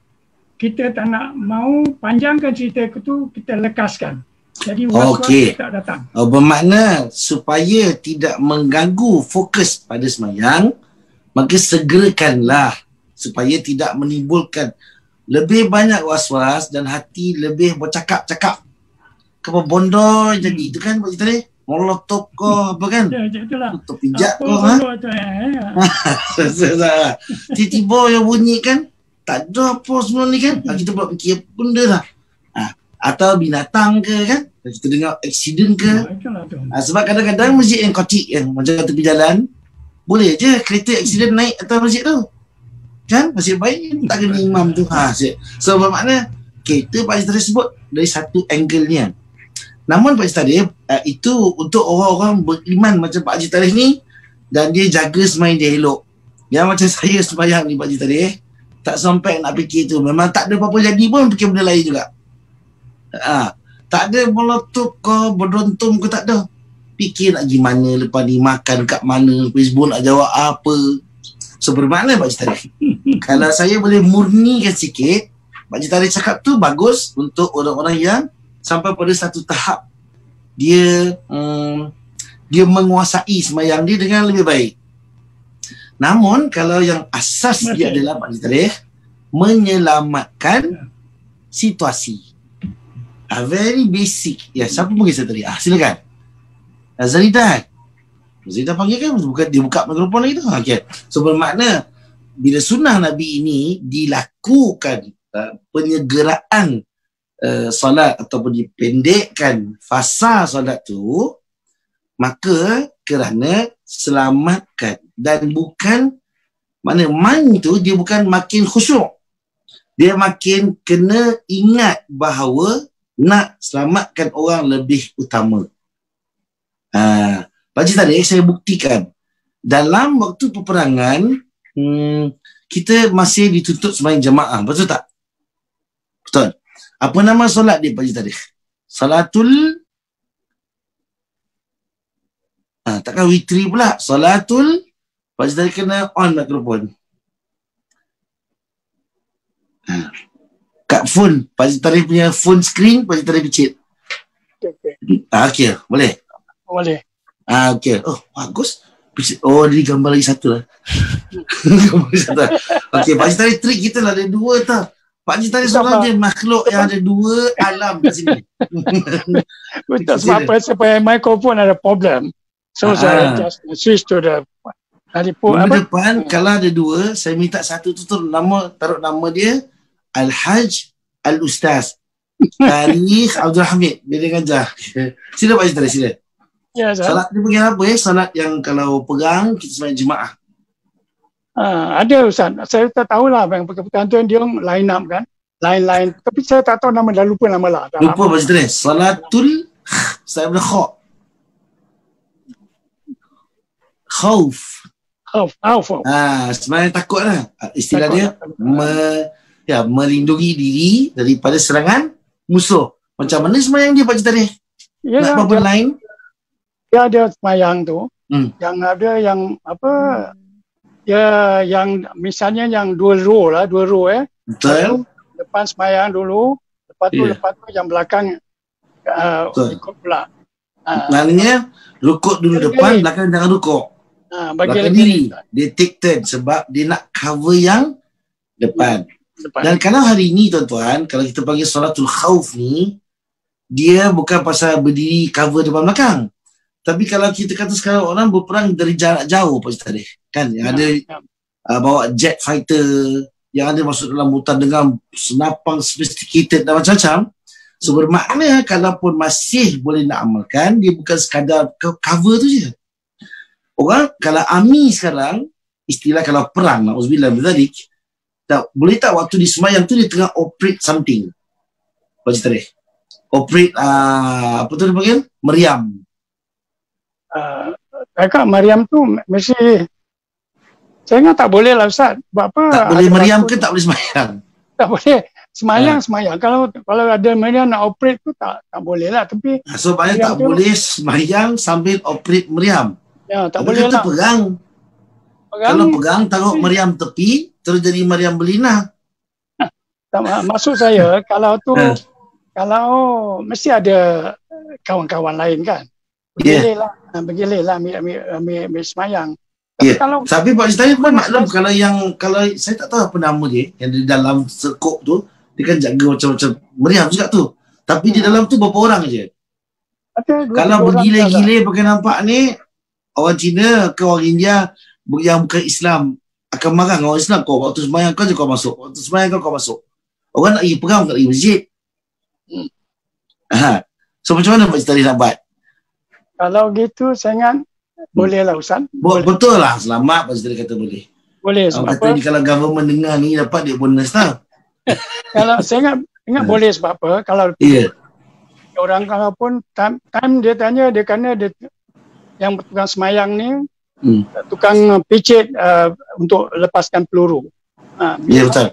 kita tak nak mau panjangkan cerita itu, kita lekaskan. Jadi was-was tak datang. Bermakna supaya tidak mengganggu fokus pada semayang, maka segerakanlah supaya tidak menimbulkan lebih banyak was-was dan hati lebih bercakap-cakap. Kapa bondo jadi itu kan Pak Cik Tarikh? Molotov ko apa kan? Ya, itulah. Molotov pijak ko tiba-tiba yang bunyi kan, tak ada apa semua ni kan. Kita buat fikir benda lah. Atau binatang ke kan? Kita dengar aksiden ke? Sebab kadang-kadang masjid yang kocik yang macam tepi jalan, boleh je kereta aksiden naik atas masjid tu. Kan? Masih baik tak kena imam tu. So bermakna kita Pak Cik Tarikh sebut dari satu angle-nya. Namun Pak Cik Tarikh itu untuk orang-orang beriman macam Pak Cik Tarikh ni, dan dia jaga semayang dia elok. Yang macam saya semayang ni Pak Cik Tarikh, tak sampai nak fikir tu. Memang tak ada apa-apa jadi pun fikir benda lain juga. Tak ada meletup ke, berdontum ke, tak ada. Fikir nak pergi mana lepas ni, makan kat mana, Facebook nak jawab apa. So bermakna Pak Cik Tarikh, kalau saya boleh murnikan sikit, Pak Cik Tarikh cakap tu bagus untuk orang-orang yang sampai pada satu tahap dia menguasai semayang dia dengan lebih baik. Namun kalau yang asas dia adalah Pak Cik Tarikh menyelamatkan situasi. Very basic. Ya, siapa panggil saya tadi? Silakan. Zalidah. Zalidah panggil kan? Bukan dia buka mikrofon lagi tu. Okay. So bermakna bila sunnah Nabi ini dilakukan penyegeraan solat ataupun dipendekkan fasa solat tu, maka kerana selamatkan, dan bukan mana mind tu dia bukan makin khusyuk, dia makin kena ingat bahawa nak selamatkan orang lebih utama. Pak Cik Tarikh, saya buktikan dalam waktu peperangan kita masih dituntut sembahyang jemaah, betul tak? Betul. Apa nama solat dia Pak Cik Tarikh? Salatul takkan witri pula. Salatul, Pak Cik Tarikh kena on mikrofon. Kat phone, Pak Cik Tarikh punya phone screen, Pak Cik Tarikh picit. Okey, boleh? Boleh. Okey. Oh, bagus. Oh, ni gambar lagi satu lah. Gambar lagi satu lah. Okey, Pak Cik Tarikh trik kita lah, ada dua tau. Pak Cik Tarikh seorang je makhluk yang ada dua alam kat sini. Betul, sebab apa, mikrofon ada problem. So saya just switch to the minggu depan kalau ada dua, saya minta satu tu taruh nama dia Al-Haj Al-Ustaz Tarikh Abdul Hamid. Dia ngajar. Sila Pak Cik Tarikh, sila. Ya, salat ni panggil apa Salat yang kalau pegang kita sembahyang jemaah. Ada Ustaz. Saya tak tahulah yang perkataan tu dia line up kan. Lain-lain. Tapi saya tak tahu nama, dah lupa nama lah. Lupa Pak Citra. Salatul saya punya khauf. Khauf. Sebenarnya takut lah. Istilah dia melindungi diri daripada serangan musuh. Macam mana semayang dia Pak Citra? Nak apa lain? Dia ada semayang tu. Yang ada yang apa? Ya, yang misalnya yang dua row. Betul. Depan semayang dulu, lepas tu yang belakang ikut pula. Maknanya rukuk dulu depan, belakang jangan rukuk. Belakang diri. Dia take turn sebab dia nak cover yang depan. Dan kalau hari ni tuan-tuan, kalau kita panggil solatul khauf ni, dia bukan pasal berdiri cover depan belakang. Tapi kalau kita kata sekarang orang berperang dari jarak jauh Pak Citra, kan yang ada bawa jet fighter, yang ada masuk dalam hutan dengan senapang sophisticated dan macam-macam. So bermakna kalaupun masih boleh nak amalkan, dia bukan sekadar cover tu je. Orang kalau army sekarang, istilah kalau perang, na'udzubillah bidzalik, boleh tak waktu di semayang tu dia tengah operate something. Pak Citra, operate apa tu dia panggil? Meriam. Kakak Mariam tu mesti saya ingat tak boleh lah Ustaz. Sebab apa? Tak boleh meriam ke tak boleh semayang? Tak boleh. Semayang. Kalau ada meriam nak operate tu tak boleh lah. Tapi so maknanya tak boleh semayang sambil operate meriam. Ya, tak boleh lah. Pegang. Kalau pegang taruh meriam tepi terus jadi meriam berlinah. Maksud saya kalau tu kalau mesti ada kawan-kawan lain kan. Bergilir lah ambil semayang. Tapi Pak Citra pun maklum kalau saya tak tahu apa nama dia yang di dalam sekop tu, dia kan jaga macam-macam meriam juga tu. Tapi di dalam tu berapa orang je? Kalau bergilir-gilir pakai nampak ni orang Cina ke orang India yang bukan Islam akan marah dengan orang Islam. Kau waktu semayang kau je kau masuk, waktu semayang kau masuk. Orang nak pergi perang, nak pergi masjid. So macam mana Pak Citra nak buat? Kalau gitu saya ingat boleh lah Ustaz. Betul lah, selamat Pak Citra kata boleh. Boleh sebab apa? Kalau government dengar ni dapat dia bonus lah. Kalau saya ingat boleh sebab apa? Kalau orang kalau pun time dia tanya dia kerana dia yang tukang semayang ni tukang picit untuk lepaskan peluru. Ya betul.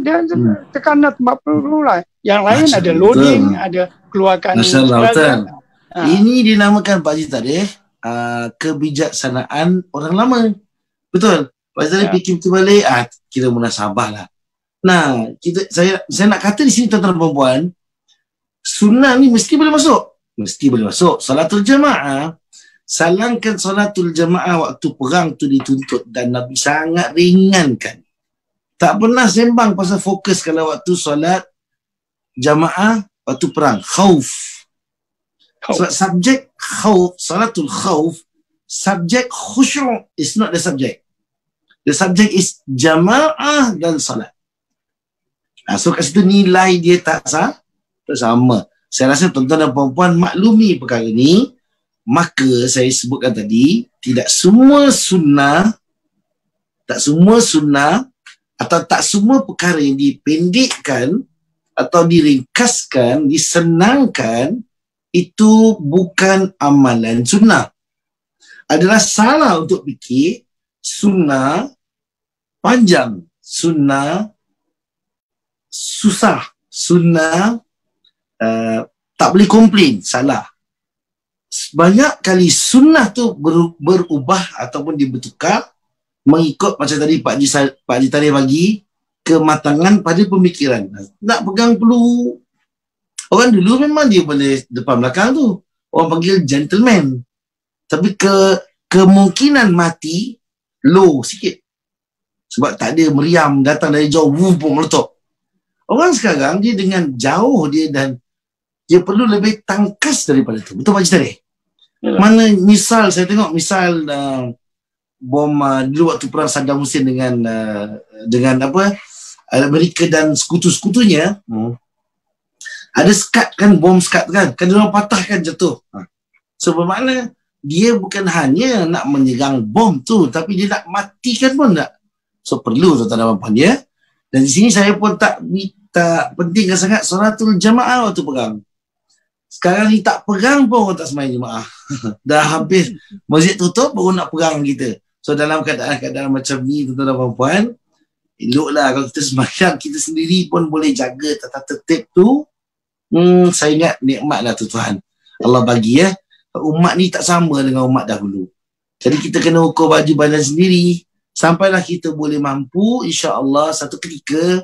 Dia tekan tempat peluru lah. Yang lain ada loading, ada keluarkan. Masya-Allah betul. Ini dinamakan Pak Citra kebijaksanaan orang lama. Betul. Pak Citra fikir balik, kira munasabah lah. Nah, saya nak kata di sini tuan-tuan dan puan-puan, sunnah ni mesti boleh masuk. Mesti boleh masuk. Salatul jamaah, salangkan salatul jamaah waktu perang tu dituntut dan Nabi sangat ringankan. Tak pernah sembang pasal fokus kalau waktu solat jamaah waktu perang. Khauf. Subjek khauf, salatul khauf, subjek khusyuk is not the subject. The subject is jamaah dan salat. So kat situ nilai dia tak sama. Saya rasa tuan-tuan dan puan-puan maklumi perkara ini. Maka saya sebutkan tadi, tidak semua sunnah atau tak semua perkara yang dipendekkan atau diringkaskan, disenangkan, itu bukan amalan sunnah. Adalah salah untuk fikir sunnah panjang, sunnah susah, sunnah tak boleh komplain. Salah. Banyak kali sunnah tu berubah ataupun dibertukar mengikut macam tadi Pak Haji Tarikh bagi kematangan pada pemikiran. Nak pegang peluru, orang dulu memang dia boleh depan belakang tu. Orang panggil gentleman. Tapi kemungkinan mati low sikit. Sebab tak ada meriam datang dari jauh, pun meletup. Orang sekarang dia dengan jauh dia dan dia perlu lebih tangkas daripada tu. Betul Pak Haji Tarikh? Mana misal, saya tengok misal bom dulu waktu perang Saddam Hussein dengan apa Amerika dan sekutu-sekutunya, ada skat kan, bom skat kan dia orang patahkan jatuh. So bermakna dia bukan hanya nak menyerang bom tu, tapi dia nak matikan pun tak. So perlu tuan-tuan dan puan ya. Dan di sini saya pun tak pentingkan sangat solatul jamaah waktu pegang. Sekarang ni tak pegang pun orang tak sembahyang jemaah. Dah habis masjid tutup baru nak pegang kita. So dalam keadaan macam ni tuan-tuan dan puan-puan, eloklah kalau kita sembahyang kita sendiri pun boleh jaga tata tertib tu. Saya ingat nikmatlah tuan-tuan. Allah bagi ya. Umat ni tak sama dengan umat dahulu. Jadi kita kena ukur baju badan sendiri sampailah kita boleh mampu insya-Allah satu ketika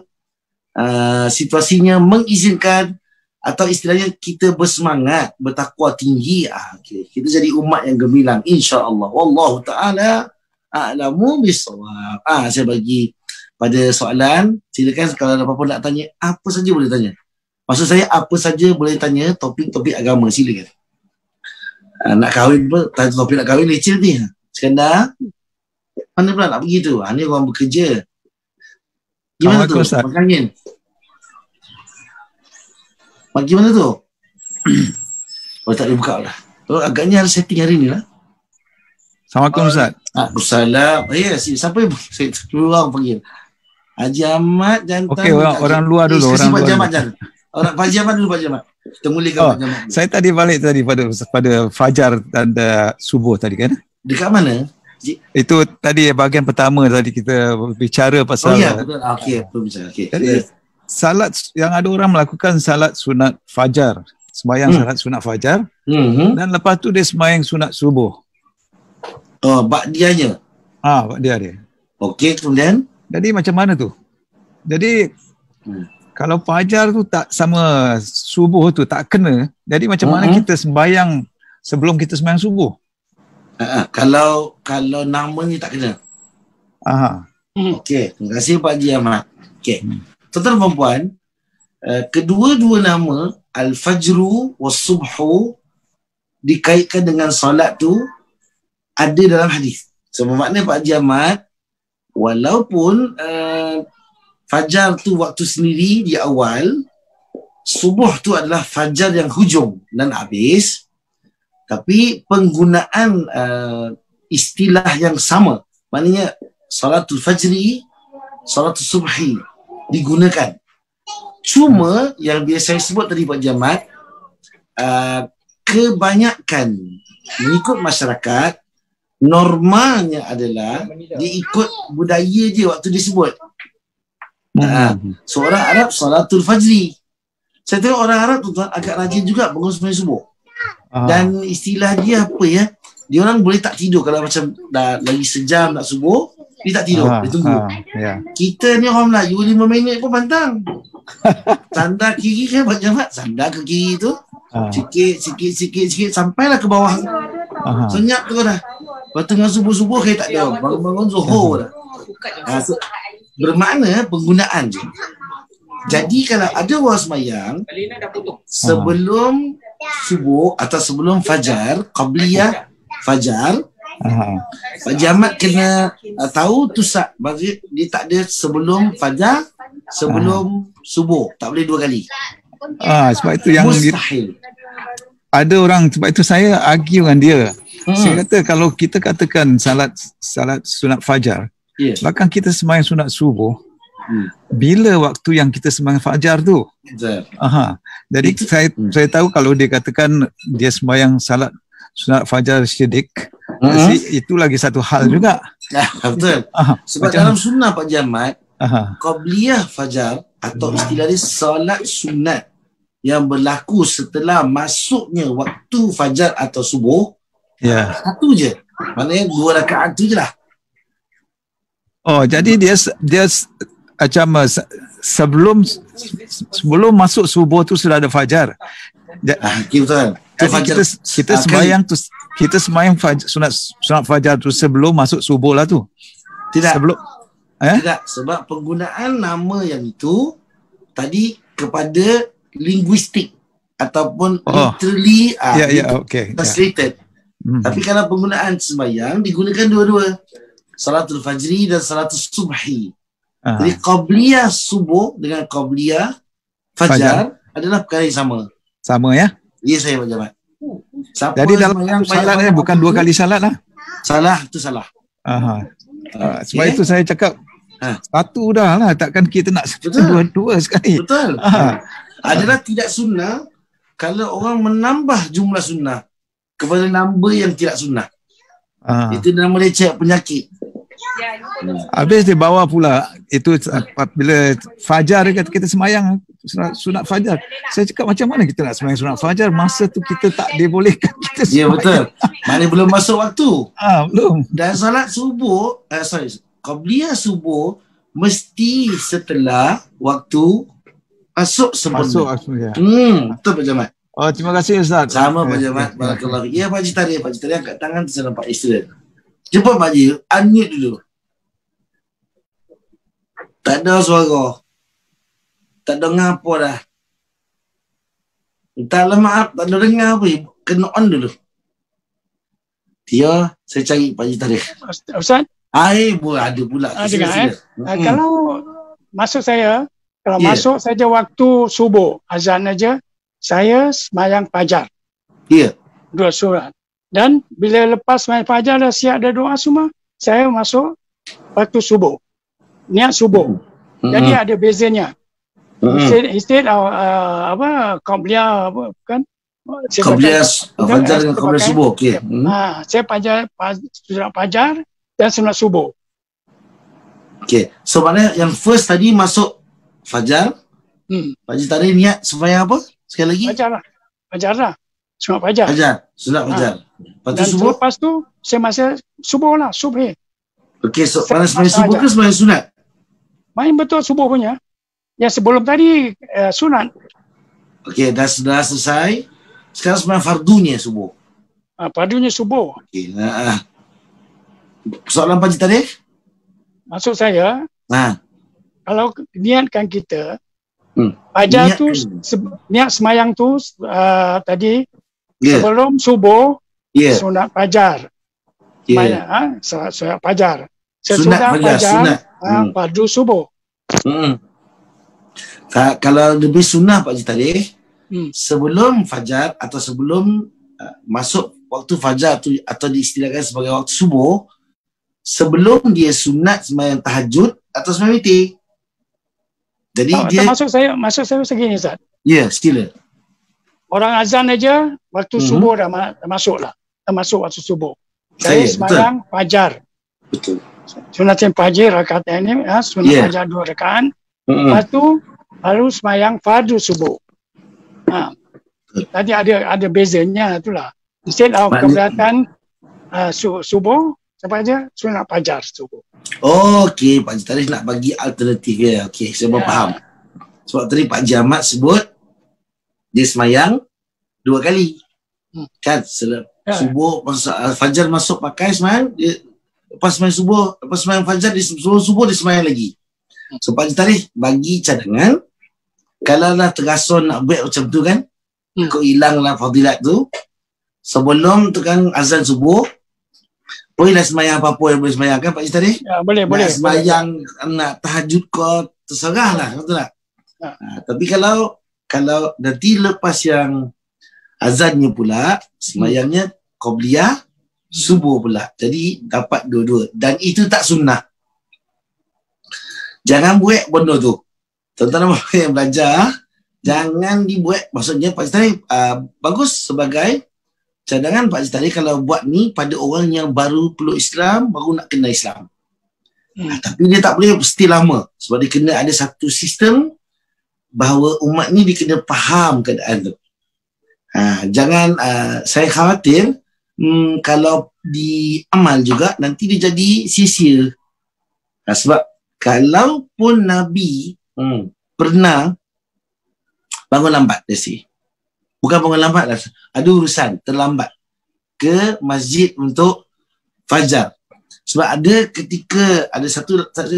situasinya mengizinkan atau istilahnya kita bersemangat, bertakwa tinggi, okay, kita jadi umat yang gemilang insya-Allah. Wallahu taala a'lamu bissawab. Saya bagi pada soalan, silakan kalau ada apa-apa nak tanya, apa saja boleh tanya. Maksud saya apa saja boleh tanya, topik-topik agama silakan. Nak kahwin pun tanya topik nak kahwin leceh ni. Sekadar mana pula nak pergi tu? Ni orang bekerja. Gimana tu? Makan angin. Bagaimana tu? Oh tak boleh buka lah. Oh, agaknya ada setting hari ni lah. Assalamualaikum Ustaz. Assalam. Ya, siapa yang saya orang panggil? Haji Ahmad jantan. Okey, orang luar dulu, orang luar. Orang Pak Jamat dulu, Pak Jamat. Kita mulakan Pak Jamat. Saya tadi balik tadi pada fajar dan subuh tadi kan? Dekat mana? Itu tadi bahagian pertama tadi kita bicara pasal. Oh ya, betul. Okey, betul bicara. Okey. Jadi salat yang ada orang melakukan salat sunat fajar, sembahyang salat sunat fajar, dan lepas tu dia sembahyang sunat subuh. Oh, ba'diyahnya. Ba'diyah dia. Okey, kemudian? Jadi macam mana tu? Jadi kalau fajar tu tak sama subuh tu tak kena, jadi macam mana kita sembahyang sebelum kita sembahyang subuh? Kalau nama ni tak kena. Okey, terima kasih Pak Haji Ahmad. Okey. Tuan-tuan dan puan, kedua-dua nama Al-Fajru was-Subhu dikaitkan dengan solat tu ada dalam hadis. So bermakna Pak Haji Ahmad, walaupun fajar tu waktu sendiri di awal, subuh tu adalah fajar yang hujung dan habis, tapi penggunaan istilah yang sama. Maknanya salatul fajri, salatul subhi digunakan. Cuma yang biasa saya sebut tadi Pak Jamat, kebanyakan mengikut masyarakat, normalnya adalah dia ikut budaya je waktu disebut. So orang Arab salatul fajri. Saya tengok orang Arab tuan agak rajin juga bangun sembahyang subuh. Dan istilah dia apa ya? Dia orang boleh tak tidur kalau macam dah lagi sejam nak subuh, dia tak tidur, dia tunggu. Kita ni orang Melayu 5 minit pun pantang. Sandar kiri kan Pak Jamat, sandar ke kiri tu. Sikit sampailah ke bawah. Senyap tu dah. Lepas tengah subuh-subuh kayak tak ada. Bangun-bangun Zuhur dah. So, bermakna penggunaan je. Jadi kalau ada orang sembahyang sebelum subuh atau sebelum fajar, qabliyah fajar, Pak Jamat kena tahu tu dia tak ada sebelum fajar, sebelum subuh. Tak boleh 2 kali. Sebab itu yang mustahil. Ada orang, sebab itu saya argue dengan dia. Saya kata kalau kita katakan salat sunat fajar, bahkan kita sembahyang sunat subuh, bila waktu yang kita sembahyang fajar tu? Jadi saya tahu kalau dia katakan dia sembahyang salat sunat fajar syidik, itu lagi satu hal juga. Betul. Sebab dalam sunnah Pak Jamat, qabliyah fajar atau istilah dia salat sunat yang berlaku setelah masuknya waktu fajar atau subuh, satu je. Maknanya 2 rakaat tu je lah. Jadi dia macam sebelum masuk subuh tu sudah ada fajar. Betul. Kita sembahyang tu, kita sembahyang sunat fajar tu sebelum masuk subuh lah tu. Tidak. Tidak, sebab penggunaan nama yang itu tadi kepada linguistik ataupun literally translated. Tapi kalau penggunaan sembahyang digunakan dua-dua, salatul fajri dan salatul subhi. Jadi qabliyah subuh dengan qabliyah fajar adalah perkara yang sama. Sama ya? Ya, saya Pak Jamat. Jadi dalam salat bukan 2 kali salat lah. Salah tu salah. Sebab itu saya cakap Satu dah lah, takkan kita nak dua sekali. Betul. Adalah tidak sunnah kalau orang menambah jumlah sunnah kepada number yang tidak sunnah. Itu nama dia penyakit. Habis dia bawa pula itu bila fajar dia kata kita semayang sunat fajar. Saya cakap macam mana kita nak semayang sunat fajar masa tu kita tak dibolehkan kita semayang. Ya betul. Maknanya belum masuk waktu. Belum. Dan salat subuh, qabliyah subuh mesti setelah waktu masuk sempurna. Betul Pak Jamat. Terima kasih Ustaz. Sama Pak Jamat. Barakallahu. Ya Pak Haji Tarikh. Pak Haji Tarikh angkat tangan tu saya nampak isteri. Jumpa Pak Haji, unmute dulu. Tak ada suara. Tak dengar apa dah. Entahlah maaf, tak ada dengar apa. Kena on dulu. Dia, saya cari Pak Haji Tarikh. Ustaz? Ada pula. Kalau masuk saya, masuk saja waktu subuh, azan aja, saya semayang fajar. Dua surat. Dan bila lepas semayang fajar dah siap ada doa semua, saya masuk waktu subuh. Niat subuh. Jadi ada bezanya. Instead qabliyah kan? Qabliyah fajar dengan qabliyah subuh. Saya sunat fajar dan sunat subuh. So maknanya yang first tadi masuk fajar. Pak Haji Tarikh niat semayang apa? Sekali lagi? Fajar lah. Sunat fajar. Sunat fajar. Lepas tu dan subuh? lepas tu saya masih subuh lah, subuh. So mana semayang subuh ke semayang sunat? Main betul subuh punya. Yang sebelum tadi sunat. Dah selesai. Sekarang semayang fardunya subuh. Fardunya subuh. Soalan Pak Haji Tarikh? Maksud saya, kalau niatkan kita, fajar tu, niat semayang tu tadi, sebelum subuh, sunat fajar. Sunat fajar. Sesudah fajar, fardu subuh. Kalau lebih sunnah Pak Haji Tarikh, sebelum fajar atau sebelum masuk waktu fajar tu atau diistilahkan sebagai waktu subuh, sebelum dia sunat semayang tahajud atau semayang witir. Jadi dia maksud saya segini Ustaz. Sila. Orang azan aja waktu subuh dah masuk lah. Dah masuk waktu subuh. Saya semayang fajar. Betul. Sunatin fajar rakaat ini, sunat fajar 2 rakaat. Lepas tu baru semayang fardu subuh. Tadi ada bezanya itulah. Instead of keberatan subuh, sampai aja sunat fajar subuh. Pak Haji Tarikh nak bagi alternatif ya. Saya faham. Sebab tadi Pak Haji Ahmad sebut dia semayang 2 kali. Kan? Subuh, fajar masuk pakai semayang, dia lepas semayang subuh, lepas semayang fajar, dia subuh dia semayang lagi. So Pak Haji Tarikh bagi cadangan, kalau lah terasa nak buat macam tu kan, kau hilanglah fadilat tu, sebelum tu kan azan subuh, bolehlah semayang apa-apa yang boleh semayang kan Pak Haji Tarikh? Boleh. Nak semayang, nak tahajud kau, terserah lah, betul tak? Tapi kalau nanti lepas yang azannya pula, semayangnya qabliyah subuh pula. Jadi dapat dua-dua. Dan itu tak sunnah. Jangan buat benda tu. Tuan-tuan yang belajar, jangan dibuat. Maksudnya Pak Haji Tarikh bagus sebagai cadangan Pak Haji Tarikh kalau buat ni pada orang yang baru peluk Islam, baru nak kenal Islam. Tapi dia tak boleh mesti lama. Sebab dia kena ada satu sistem bahawa umat ni dia kena faham keadaan tu. Jangan, saya khawatir kalau diamal juga nanti dia jadi sia-sia. Sebab kalaupun Nabi pernah bangun lambat, bukan bangun lambat lah, ada urusan terlambat ke masjid untuk fajar. Sebab ada ketika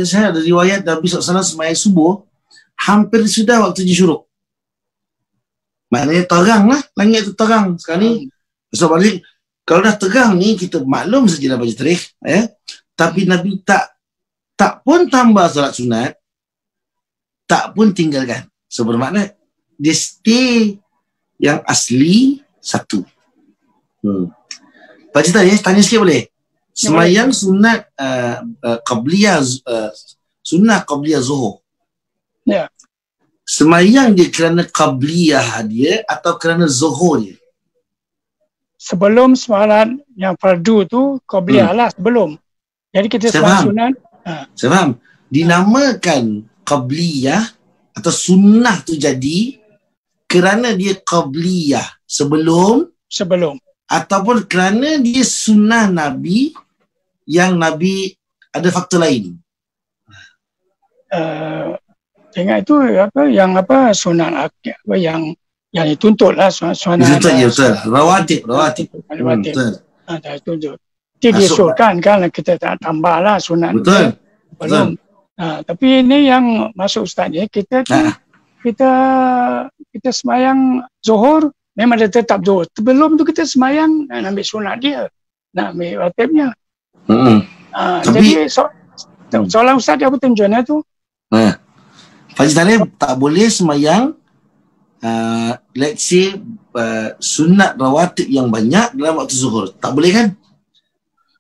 saya ada riwayat Nabi SAW semayang subuh hampir sudah waktunya syuruk. Maknanya terang lah, langit tu terang sekali. So balik, kalau dah terang ni kita maklum sajalah Pak Haji Tarikh, tapi Nabi tak pun tambah solat sunat, tak pun tinggalkan. So bermakna dia stay yang asli satu. Pak Haji Tarikh tanya sikit boleh? Semayang sunat qabliyah sunnah qabliyah zuhur. Ya. Semayang dia kerana qabliyah dia atau kerana zuhur dia? Sebelum solat yang fardu tu qabliyah lah sebelum. Jadi kita solat sunat. Saya faham. Dinamakan qabliyah atau sunnah tu jadi kerana dia qabliyah sebelum ataupun kerana dia sunnah Nabi yang Nabi ada faktor lain. Tengok itu apa sunat apa yang dituntutlah sunat. Betul. Rawatib. Betul. Tuntut. Dia diusulkan kan kita tak tambahlah sunat. Betul. Belum. Tapi ini yang masuk ustaz ni kita semayang zuhur memang dia tetap zuhur. Sebelum tu kita semayang nak ambil sunat dia, nak ambil rawatibnya. Jadi soalan ustaz dia apa tujuannya tu? Fajr Tarikh tak boleh semayang let's say sunat rawatib yang banyak dalam waktu zuhur. Tak boleh kan?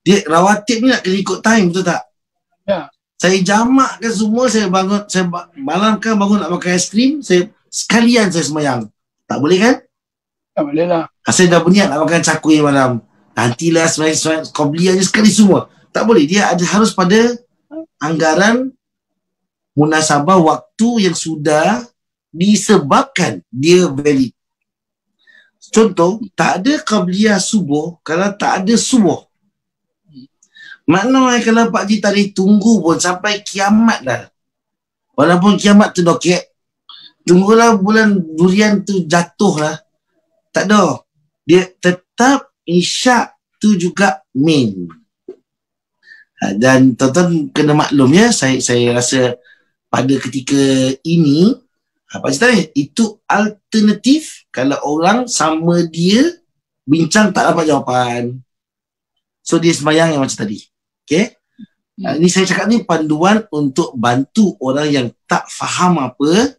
Dia rawatib ni nak kena ikut time, betul tak? Ya. Saya jamakkan semua, saya malamkan bangun nak makan aiskrim, saya sekalian saya semayang. Tak boleh kan? Tak boleh lah. Saya dah berniat nak makan cakui malam. Nantilah semayang qabliyah je sekali semua. Tak boleh. Dia harus pada anggaran munasabah waktu yang sudah disebabkan dia valid. Contoh, tak ada qabliyah subuh kalau tak ada subuh. Maknanya kalau Pak Haji Tarikh tunggu pun sampai kiamat dah. Walaupun kiamat tu dokek, tunggulah bulan durian tu jatuh lah. Tak ada. Dia tetap isyak tu juga main. Dan tuan-tuan kena maklum ya, saya rasa pada ketika ini Pak Haji Tarikh itu alternatif kalau orang sama dia bincang tak dapat jawapan. So dia semayang yang macam tadi. Okay. Ini saya cakap ni panduan untuk bantu orang yang tak faham apa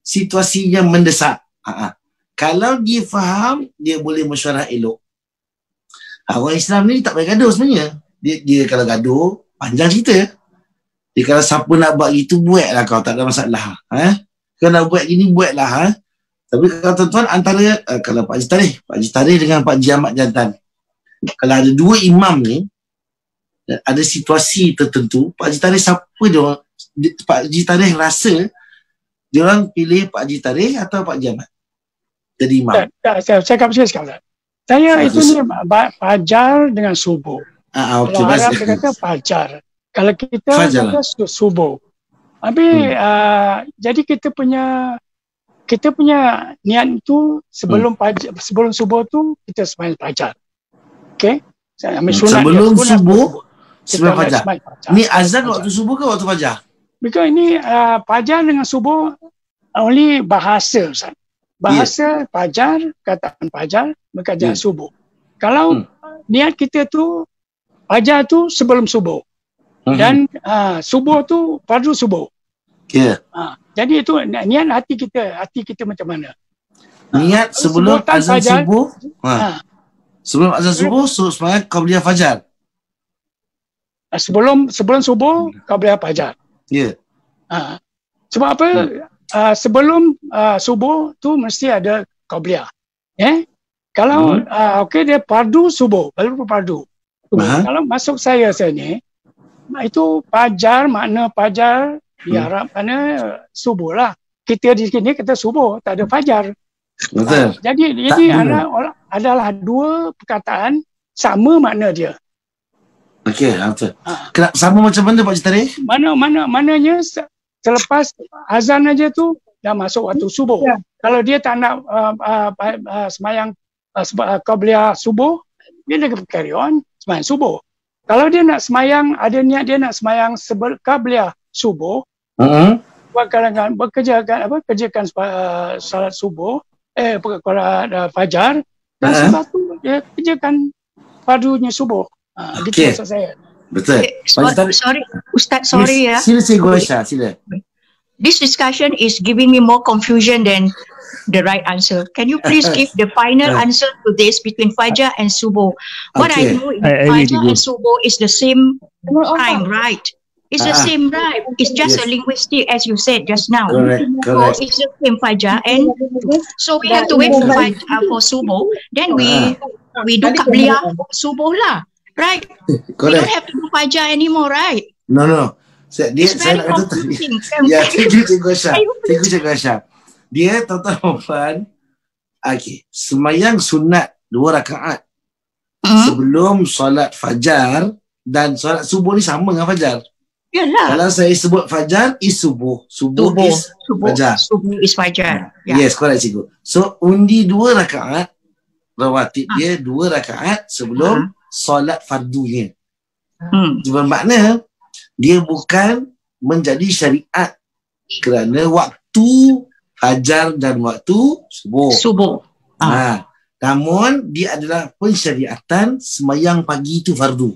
situasi yang mendesak. Kalau dia faham, dia boleh mesyuarah elok. Orang Islam ni tak payah gaduh sebenarnya. Dia kalau gaduh, panjang cerita. Dia kalau siapa nak buat gitu, buatlah kau, tak ada masalah. Kalau nak buat gini, buatlah. Tapi kalau tuan-tuan antara, kalau Pak Haji Tarikh dengan Pak Haji Ahmad Jantan, kalau ada dua imam ni, ada situasi tertentu, Pak Haji Tarikh siapa dia? Pak Haji Tarikh rasa dia orang pilih Pak Haji Tarikh atau Pak Haji Ahmad jadi imam? Saya cakap sekali. Saya itu ni fajar dengan subuh. Okay, kalau Arab dia kata fajar. Kalau kita kata subuh. Tapi jadi kita punya niat itu sebelum subuh tu kita sembahyang fajar. Okey? Sebelum subuh sembahyang fajar. Ni azan waktu subuh ke waktu fajar? Because ini fajar dengan subuh only bahasa Ustaz. Bahasa fajar, kataan fajar, kataan subuh. Kalau niat kita tu fajar tu sebelum subuh. Dan subuh tu fardu subuh. Jadi itu niat hati kita macam mana? Niat sebelum azan subuh. Sebelum azan subuh sembahyang qabliyah fajar. Sebelum subuh qabliyah fajar. Ya. Sebab apa? Sebelum subuh tu mesti ada qabliyah. Kalau okey dia fardu subuh, baru fardu. Kalau masuk saya ni itu fajar, makna fajar di Arab mana subuh lah. Kita di sini kata subuh, tak ada fajar. Betul. Jadi adalah dua perkataan sama makna dia. Okey, betul. Sama macam mana Pak Haji Tarikh? Mananya selepas azan aja tu dah masuk waktu subuh. Kalau dia tak nak semayang qabliyah subuh, dia nak carry on semayang subuh. Kalau dia nak semayang, ada niat dia nak semayang qabliyah subuh, kerjakan salat subuh, fajar, dan sebab tu dia kerjakan fardunya subuh. Gitu maksud saya. Betul. Sorry, Ustaz, sorry ya. Sila. This discussion is giving me more confusion than the right answer. Can you please give the final answer to this between Fajar and Subuh? What I know is Fajar and Subuh is the same time, right? It's the same, right? It's just a linguistic, as you said just now. Correct. So it's the same Fajar, and so we have to wait for subuh. Then we do qabliyah subuh lah, right? We don't have to do Fajar anymore, right? No. It's very nak kata tadi. confusing. Ya, Cikgu Aisyah. Dia tuan-tuan dan puan, semayang sunat 2 rakaat sebelum solat fajar dan solat subuh ni sama dengan fajar. Yalah. Kalau saya sebut fajar is subuh. Subuh is fajar. Subuh is fajar. Yes, correct cikgu. So undi 2 rakaat rawatib dia 2 rakaat sebelum solat fardunya. Bermakna dia bukan menjadi syariat kerana waktu fajar dan waktu subuh. Namun dia adalah pensyariatan semayang pagi itu fardu.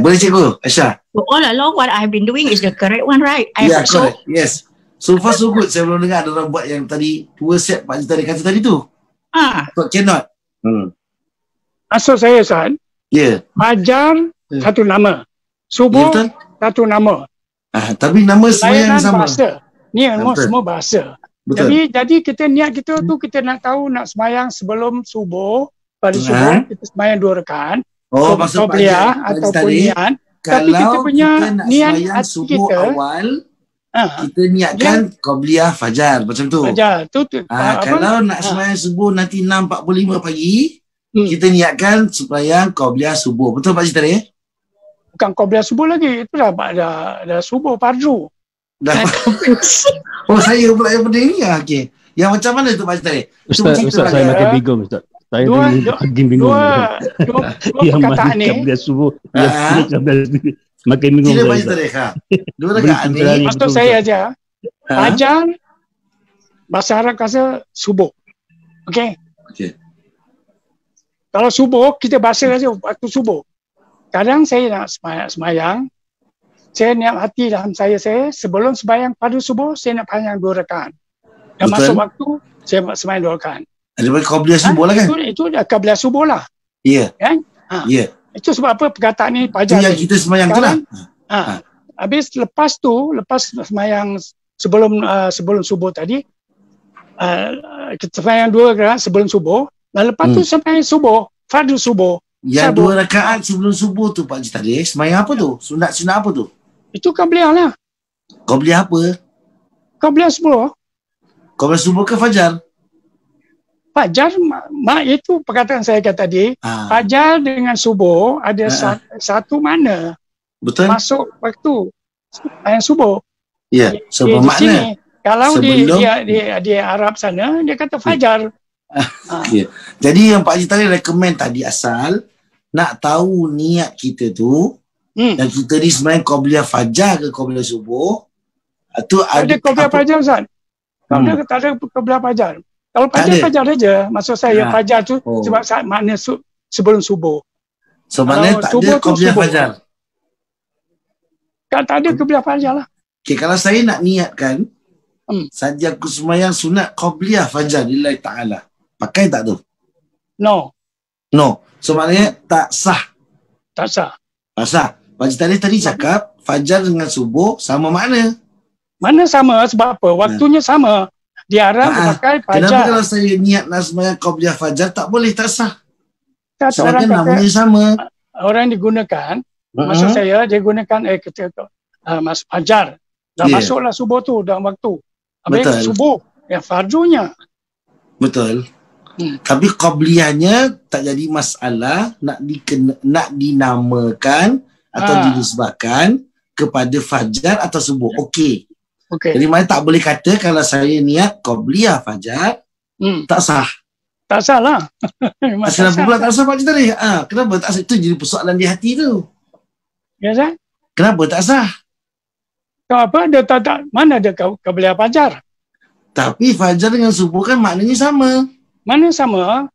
Boleh cikgu Aisyah? So all along what I've been doing is the correct one, right? Correct. Yes. So far so good. Saya belum dengar ada orang buat yang tadi 2 set Pak Haji tadi kata tadi tu. So cannot. Maksud saya Ustaz, Fajar satu nama, subuh satu nama. Tapi nama semayang sama. Bahasa. Ni semua bahasa. Jadi kita niat kita tu kita nak tahu nak semayang sebelum subuh, pada subuh kita semayang 2 rakaat. Maksud qabliyah ataupun niat. Tapi kita punya niat hati kita awal kita niatkan qabliyah fajar macam tu. Fajar tu. Kalau nak semayang subuh nanti 6.45 pagi, kita niatkan supaya qabliyah subuh. Betul Pak Haji tadi? Bukan qabliyah subuh lagi, itu dah subuh fardu. Saya pula yang benda ni. Okey. Yang macam mana tu Pak Haji tadi? Ustaz saya makin bingung Ustaz. Saya makin bingung. Dua yang perkataan ni. Qabliyah subuh, makin bingung. Tidak Pak Haji tadi. Dua rakaat ni. Maksud saya aja. Fajar bahasa Arab kata subuh. Okey. Kalau subuh kita bahasa saja waktu subuh. Kadang saya nak semayang, saya niat hati dalam saya sebelum sembahyang pada subuh saya nak panjang 2 rakaat. Dan masuk waktu saya sembahyang 2 rakaat. Daripada qabliyah subuh lah kan? Itu dah qabliyah subuh lah. Ya. Kan? Itu sebab apa perkataan ni Fajar. Itu yang kita sembahyang tu lah. Habis lepas sembahyang sebelum subuh tadi, kita sembahyang 2 rakaat sebelum subuh, dan lepas tu sembahyang subuh, fardu subuh. Yang 2 rakaat sebelum subuh tu Pak Haji tadi, sembahyang apa tu? Sunat apa tu? Itu qabliyah lah. Qabliyah apa? Qabliyah subuh. Qabliyah subuh ke fajar? Fajar, itu perkataan saya kata tadi. Fajar dengan subuh ada satu mana. Betul. Masuk waktu yang subuh. Ya, so bermakna kalau di Arab sana dia kata fajar. Jadi yang Pak Haji tadi recommend tadi asal nak tahu niat kita tu dan kita ni sebenarnya qabliyah fajar ke qabliyah subuh tu ada qabliyah fajar Ustaz. Tak ada qabliyah fajar. Kalau fajar saja, maksud saya fajar tu sebab makna sebelum subuh. So maknanya tak ada qabliyah fajar. Tak ada qabliyah fajar lah. Okay, kalau saya nak niatkan saja aku semayang sunat qabliyah fajar lillahi ta'ala, pakai tak tu? No. So maknanya tak sah. Tak sah. Pak Haji tadi cakap fajar dengan subuh sama makna. Mana sama sebab apa? Waktunya sama. Di Arab pakai fajar. Kenapa kalau saya niat nak semayang qabliyah fajar tak boleh, tak sah? Sebab namanya sama. Orang digunakan, maksud saya dia gunakan masuk fajar. Dah masuklah subuh tu dalam waktu. Habis subuh yang fardunya. Betul. Tapi qabliyahnya tak jadi masalah nak dinamakan atau dinisbahkan kepada fajar atau subuh. Okey. Jadi mana tak boleh kata kalau saya niat qabliyah fajar tak sah. Tak sah lah. Kenapa pula tak sah Pak Haji tadi? Kenapa tak sah? Itu jadi persoalan di hati tu. Ya Zat? Kenapa tak sah? Kenapa? Mana ada qabliyah fajar? Tapi fajar dengan subuh kan maknanya sama. Mana sama?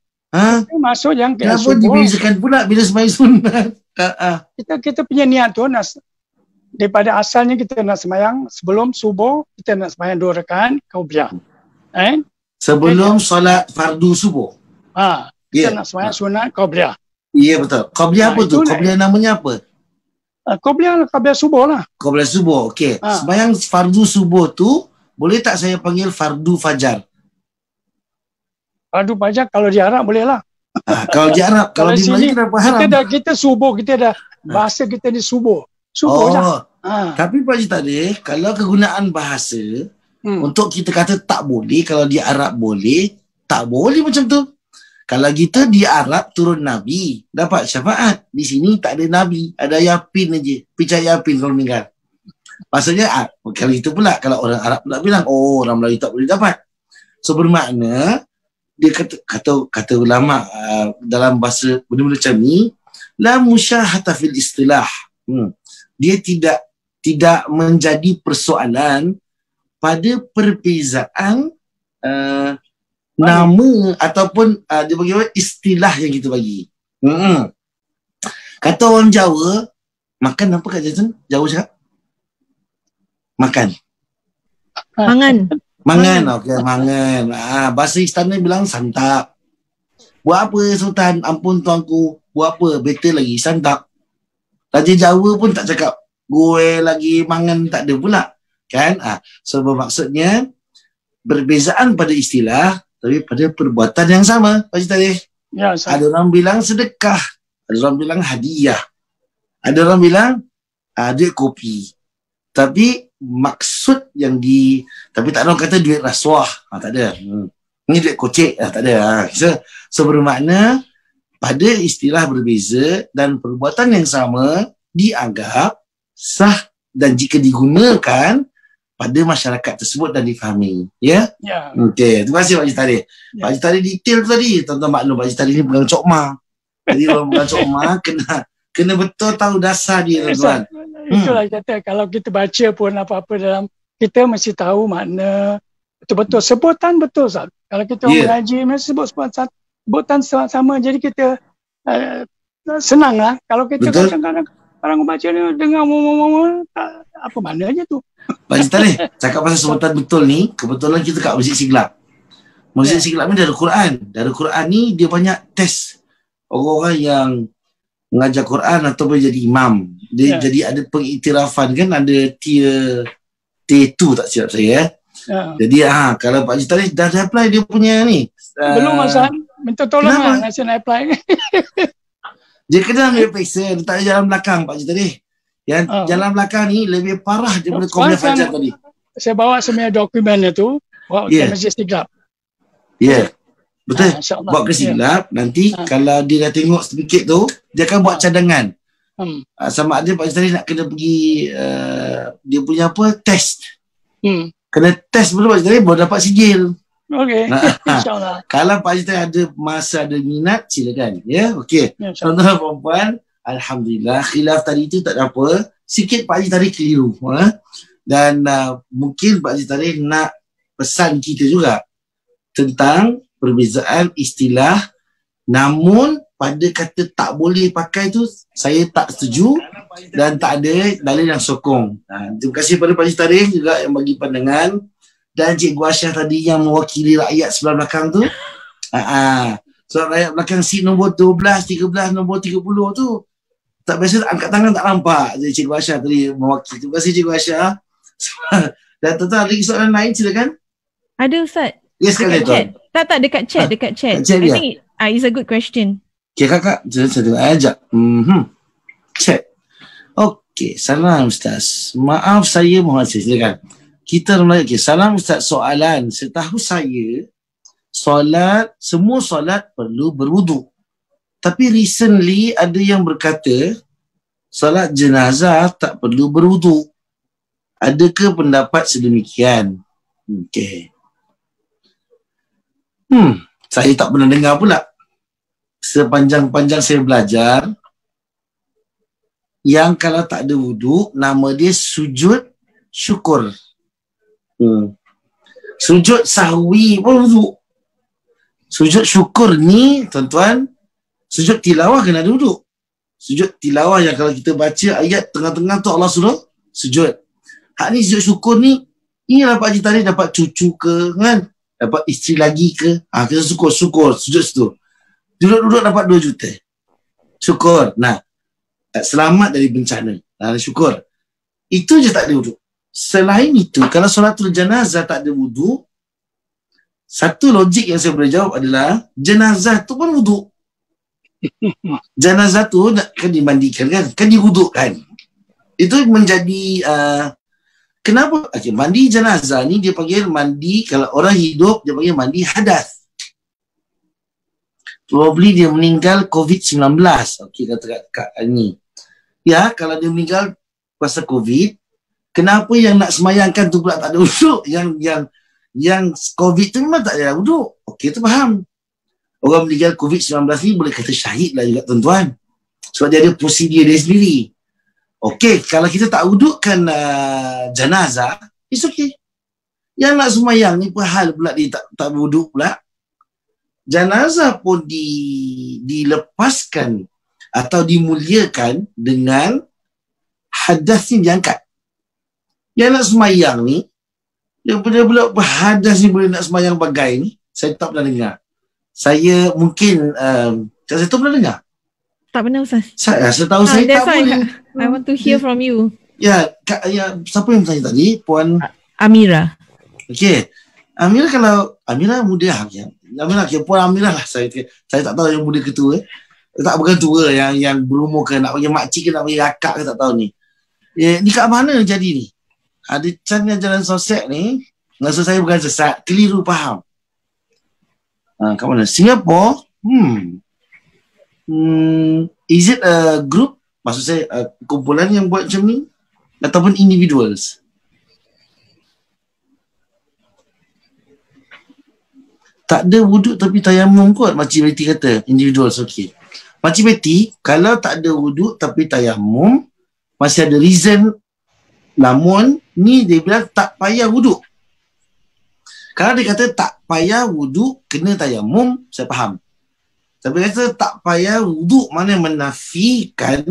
Masuk yang kenapa subuh. dibezakan pula bila sembahyang sunat? Kita punya niat tu daripada asalnya kita nak sembahyang sebelum subuh, kita nak sembahyang 2 rakaat qabliyah. Sebelum solat fardu subuh. Kita nak sembahyang sunat qabliyah. Ya betul. Qabliyah apa tu? Qabliyah namanya apa? Qabliyah subuh lah. Qabliyah subuh, okey. Sembahyang fardu subuh tu, boleh tak saya panggil fardu fajar? Fardu fajar kalau di Arab boleh lah. Kalau di Arab, kalau di Melayu kenapa haram? Kita subuh, kita dah bahasa kita ni subuh. Subuh lah. Tapi Pak Haji Tarikh, kalau kegunaan bahasa untuk kita kata tak boleh, kalau di Arab boleh, tak boleh macam tu. Kalau kita di Arab turun Nabi, dapat syafaat. Di sini tak ada Nabi, ada Yapin aja. Percaya Yapin kalau meninggal. Maksudnya, kalau itu pula, kalau orang Arab pula bilang, orang Melayu tak boleh dapat. So bermakna, dia kata ulama dalam bahasa benda-benda macam ni, la musyahata fil istilah. Dia tidak menjadi persoalan pada perbezaan nama ataupun dia bagi istilah yang kita bagi. Kata orang Jawa, makan apa Kak Jason? Jawa cakap? Makan. Mangan, okey, mangan. Bahasa istana bilang santap. Buat apa Sultan? Ampun tuanku. Buat apa? Better lagi, santap. Raja Jawa pun tak cakap gue lagi mangan, tak ada pula. Kan? So bermaksudnya berbezaan pada istilah tapi pada perbuatan yang sama. Pak Haji Tarikh. Ya, ada orang bilang sedekah, ada orang bilang hadiah, ada orang bilang duit kopi. Tapi maksud yang tapi tak ada orang kata duit rasuah. Tak ada. Ni duit kocek. Tak ada. So bermakna pada istilah berbeza dan perbuatan yang sama dianggap sah dan jika digunakan pada masyarakat tersebut dan difahami. Ya? Okey. Terima kasih Pak Haji Tarikh. Pak Haji Tarikh detail tu tadi. Tuan-tuan maklum Pak Haji Tarikh ni pegang cokma. Jadi orang pegang cokma kena betul tahu dasar dia tuan-tuan. Itulah kata kalau kita baca pun apa-apa dalam, kita mesti tahu makna betul-betul sebutan betul Ustaz. Kalau kita orang mengaji mesti sebut sebutan sama, jadi kita senang lah. Kalau kita kadang-kadang orang baca ni dengar apa maknanya tu. Pak Haji Tarikh, cakap pasal sebutan betul ni, kebetulan kita kat Masjid Siglap. Masjid Siglap ni dari Quran. Dari Quran ni dia banyak test orang-orang yang mengajar Quran ataupun jadi imam. Dia jadi ada pengiktirafan kan, ada tier T2 tak silap saya. Jadi kalau Pak Haji Tarikh dah apply dia punya ni. Belum Ustaz, minta tolong lah national apply. Dia kena ambil periksa, dia tak ada jalan belakang Pak Haji Tarikh. Yang jalan belakang ni lebih parah daripada Qabliyah fajar tadi. Saya bawa semua dokumennya tu, bawa ke Masjid Siglap. Betul. Bawa ke Siglap, nanti kalau dia dah tengok sedikit tu, dia akan buat cadangan. Sama ada Pak Haji Tarikh nak kena pergi dia punya test. Kena test dulu Pak Haji Tarikh baru dapat sijil. Okey. InsyaAllah. Kalau Pak Haji Tarikh ada masa, ada minat, silakan. Ya, okey. Tuan-tuan dan puan-puan, alhamdulillah khilaf tadi itu tak ada apa. Sikit Pak Haji Tarikh keliru. Dan mungkin Pak Haji Tarikh nak pesan kita juga tentang perbezaan istilah, namun pada kata tak boleh pakai tu saya tak setuju dan tak ada dalil yang sokong. Terima kasih kepada Pak Haji Tarikh juga yang bagi pandangan, dan Cikgu Aisyah tadi yang mewakili rakyat sebelah belakang tu. So rakyat belakang seat nombor 12, 13, nombor 30 tu tak biasa angkat tangan tak nampak. Jadi Cikgu Aisyah tadi mewakili. Terima kasih Cikgu Aisyah. Dan tuan-tuan ada lagi soalan lain silakan. Ada Ustaz. Yes, dekat chat. Tak dekat chat, dekat chat. I think it's a good question. Okay kakak, saya ajak. Chat. Okay, salam Ustaz. Maaf saya mohon silakan. Kita mulai. Okay, salam Ustaz. Soalan, setahu saya semua solat perlu berwuduk. Tapi recently ada yang berkata solat jenazah tak perlu berwuduk. Adakah pendapat sedemikian? Okay. Saya tak pernah dengar pula. Sepanjang-panjang saya belajar, yang kalau tak ada wuduk, nama dia sujud syukur. Sujud sahwi pun wuduk. Sujud syukur ni, tuan-tuan, sujud tilawah kena ada wuduk. Sujud tilawah yang kalau kita baca ayat tengah-tengah tu Allah suruh sujud. Hak ni sujud syukur ni, inilah Pak Haji Tarikh dapat cucu ke kan? Dapat isteri lagi ke? Kita syukur, sujud situ. Duduk-duduk dapat 2 juta. Syukur. Nah, selamat dari bencana. Syukur. Itu je tak ada wuduk. Selain itu, kalau solatul janazah tak ada wuduk, satu logik yang saya boleh jawab adalah jenazah tu pun wuduk. Jenazah tu kan dimandikan kan diwudukkan. Itu menjadi kenapa? Mandi jenazah ni dia panggil mandi, kalau orang hidup dia panggil mandi hadas. Probably dia meninggal COVID-19. Kata Kak Ani. Ya, kalau dia meninggal pasal COVID, kenapa yang nak semayangkan tu pula tak ada wuduk? Yang COVID tu memang tak ada wuduk. Okey, tu faham. Orang meninggal COVID-19 ni boleh kata syahid lah juga tuan-tuan. Sebab dia ada prosedur dia sendiri. Okey, kalau kita tak wudukkan jenazah, it's okay. Yang nak semayang ni pun hal pula dia tak wuduk pula. Jenazah pun dilepaskan atau dimuliakan dengan hadas ni diangkat. Yang nak semayang ni, dia pula hadas ni boleh nak semayang bagai ni, saya tak pernah dengar. Saya mungkin saya tak pernah dengar. Tak pernah Ustaz. Setahu saya tak boleh. I want to hear from you. Ya, siapa yang bertanya tadi? Puan Amira. Okey. Amira Amira muda ya. Amira Puan Amira lah saya tak tahu yang muda ke tua. Tak, bukan tua yang berumur ke, nak panggil makcik ke nak panggil akak ke tak tahu ni. Ni kat mana jadi ni? Ada channel jalan sosial ni, maksud saya bukan sesat, keliru faham. Kat mana? Singapore? Is it a group? Maksud saya kumpulan yang buat macam ni? Ataupun individuals? Tak ada wuduk tapi tayamum kot, Makcik Betty kata. Individuals, okey. Makcik Betty, kalau tak ada wuduk tapi tayamum, masih ada reason. Namun, ni dia bilang tak payah wuduk. Kalau dia kata tak payah wuduk, kena tayamum, saya faham. Tapi kata tak payah wuduk, mana menafikan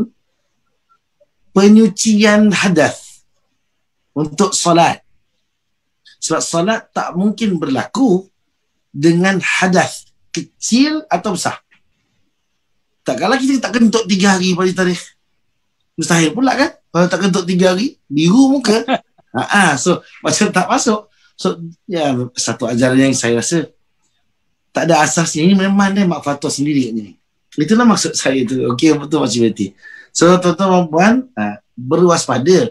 penyucian hadas untuk solat. Sebab solat tak mungkin berlaku dengan hadas kecil atau besar. Tak kala kita tak kentut 3 hari pada tarikh. Mustahil pula kan? Kalau tak kentut 3 hari, biru muka. So macam tak masuk. So ya, satu ajaran yang saya rasa tak ada asasnya. Ini memang dia mak fatwa sendiri kat ni. Itulah maksud saya tu. Okey, betul Makcik Betty. So tuan-tuan dan puan, berwaspada.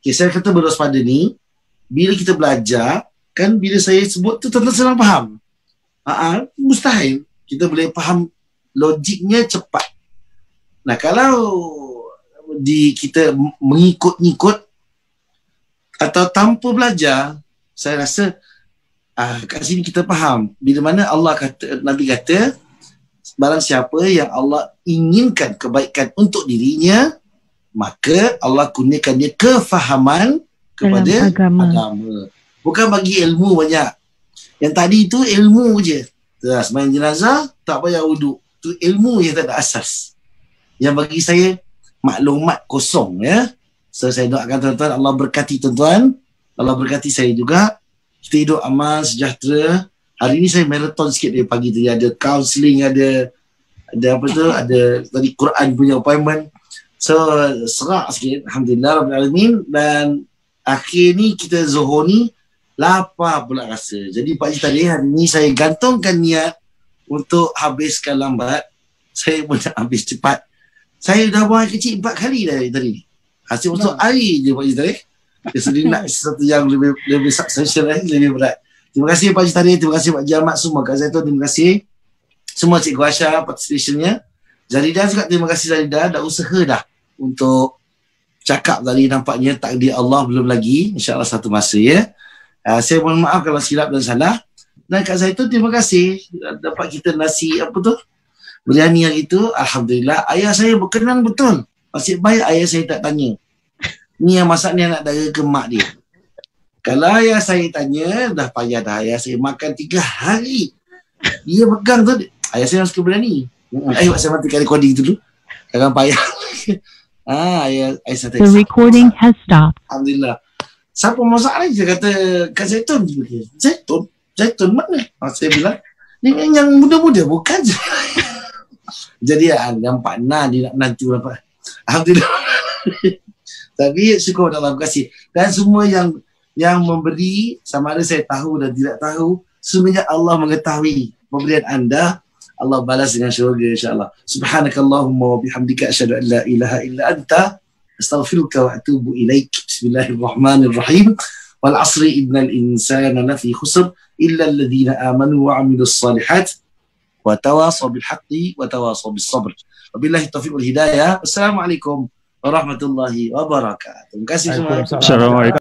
Okay, saya kata berwaspada ni, bila kita belajar, kan bila saya sebut tu tuan-tuan senang faham. Mustahil kita boleh faham logiknya cepat. Nah, kalau kita mengikut-ngikut atau tanpa belajar, saya rasa kat sini kita faham bila mana Allah kata, Nabi kata, barang siapa yang Allah inginkan kebaikan untuk dirinya, maka Allah kurniakan dia kefahaman kepada agama. Bukan bagi ilmu banyak. Yang tadi itu ilmu je. Sembahyang jenazah tak payah wuduk. Itu ilmu yang tak ada asas. Yang bagi saya maklumat kosong ya. So saya doakan tuan-tuan, Allah berkati tuan-tuan. Allah berkati saya juga. Kita hidup aman, sejahtera. Hari ni saya marathon sikit dari pagi tadi. Ada counselling, ada apa tu, ada tadi Quran punya appointment. So serak sikit. Alhamdulillah Rabbil Alamin. Dan akhir ni kita Zuhur ni lapar pula rasa. Jadi Pak Cik tadi hari ni saya gantungkan niat untuk habiskan lambat. Saya pun nak habis cepat. Saya dah buang air kecil 4 kali tadi. Hasil untuk air je Pak Cik tadi. Dia sendiri nak sesuatu yang lebih substansial, lebih berat. Terima kasih Pak Cik tadi. Terima kasih Pak Jamat semua. Kak Zaitun terima kasih. Semua Cikgu Asha participationnya. Zalidah juga terima kasih Zalidah. Dah usaha dah untuk cakap tadi, nampaknya takdir Allah belum lagi. InsyaAllah satu masa ya. Saya mohon maaf kalau silap dan salah. Dan Kak Zaitun terima kasih dapat kita nasi apa tu, biryani yang itu. Alhamdulillah ayah saya berkenan betul. Nasib baik ayah saya tak tanya ni yang masak ni anak dara ke mak dia. Kalau ayah saya tanya, dah payah dah ayah saya makan 3 hari. Dia pegang tu, ayah saya suka biryani. Ayo saya matikan recording tu dulu, jangan payah. Ayah saya The recording has stopped. Alhamdulillah. Siapa masak ni? Dia kata Kak Zaitun. Zaitun mana? Saya bilang ni yang muda-muda bukan. Jadi yang partner dia nak menantu apa. Alhamdulillah. Tapi syukur Allah, terima kasih. Dan semua yang memberi, sama ada saya tahu dan tidak tahu, sebenarnya Allah mengetahui pemberian anda. Allah balas dengan syurga insyaAllah. Subhanakallahumma wa bihamdika asyhadu an la ilaha illa anta astaghfiruka wa atubu ilaik. Bismillahirrahmanirrahim. Wal asri innal insana lafi khusr illa alladhina amanu wa amilus salihat wa tawasaw bil haqqi wa tawasaw bis sabr. Wabillahi taufiq wal hidayah. Assalamualaikum warahmatullahi wabarakatuh. Terima kasih semua. Assalamualaikum.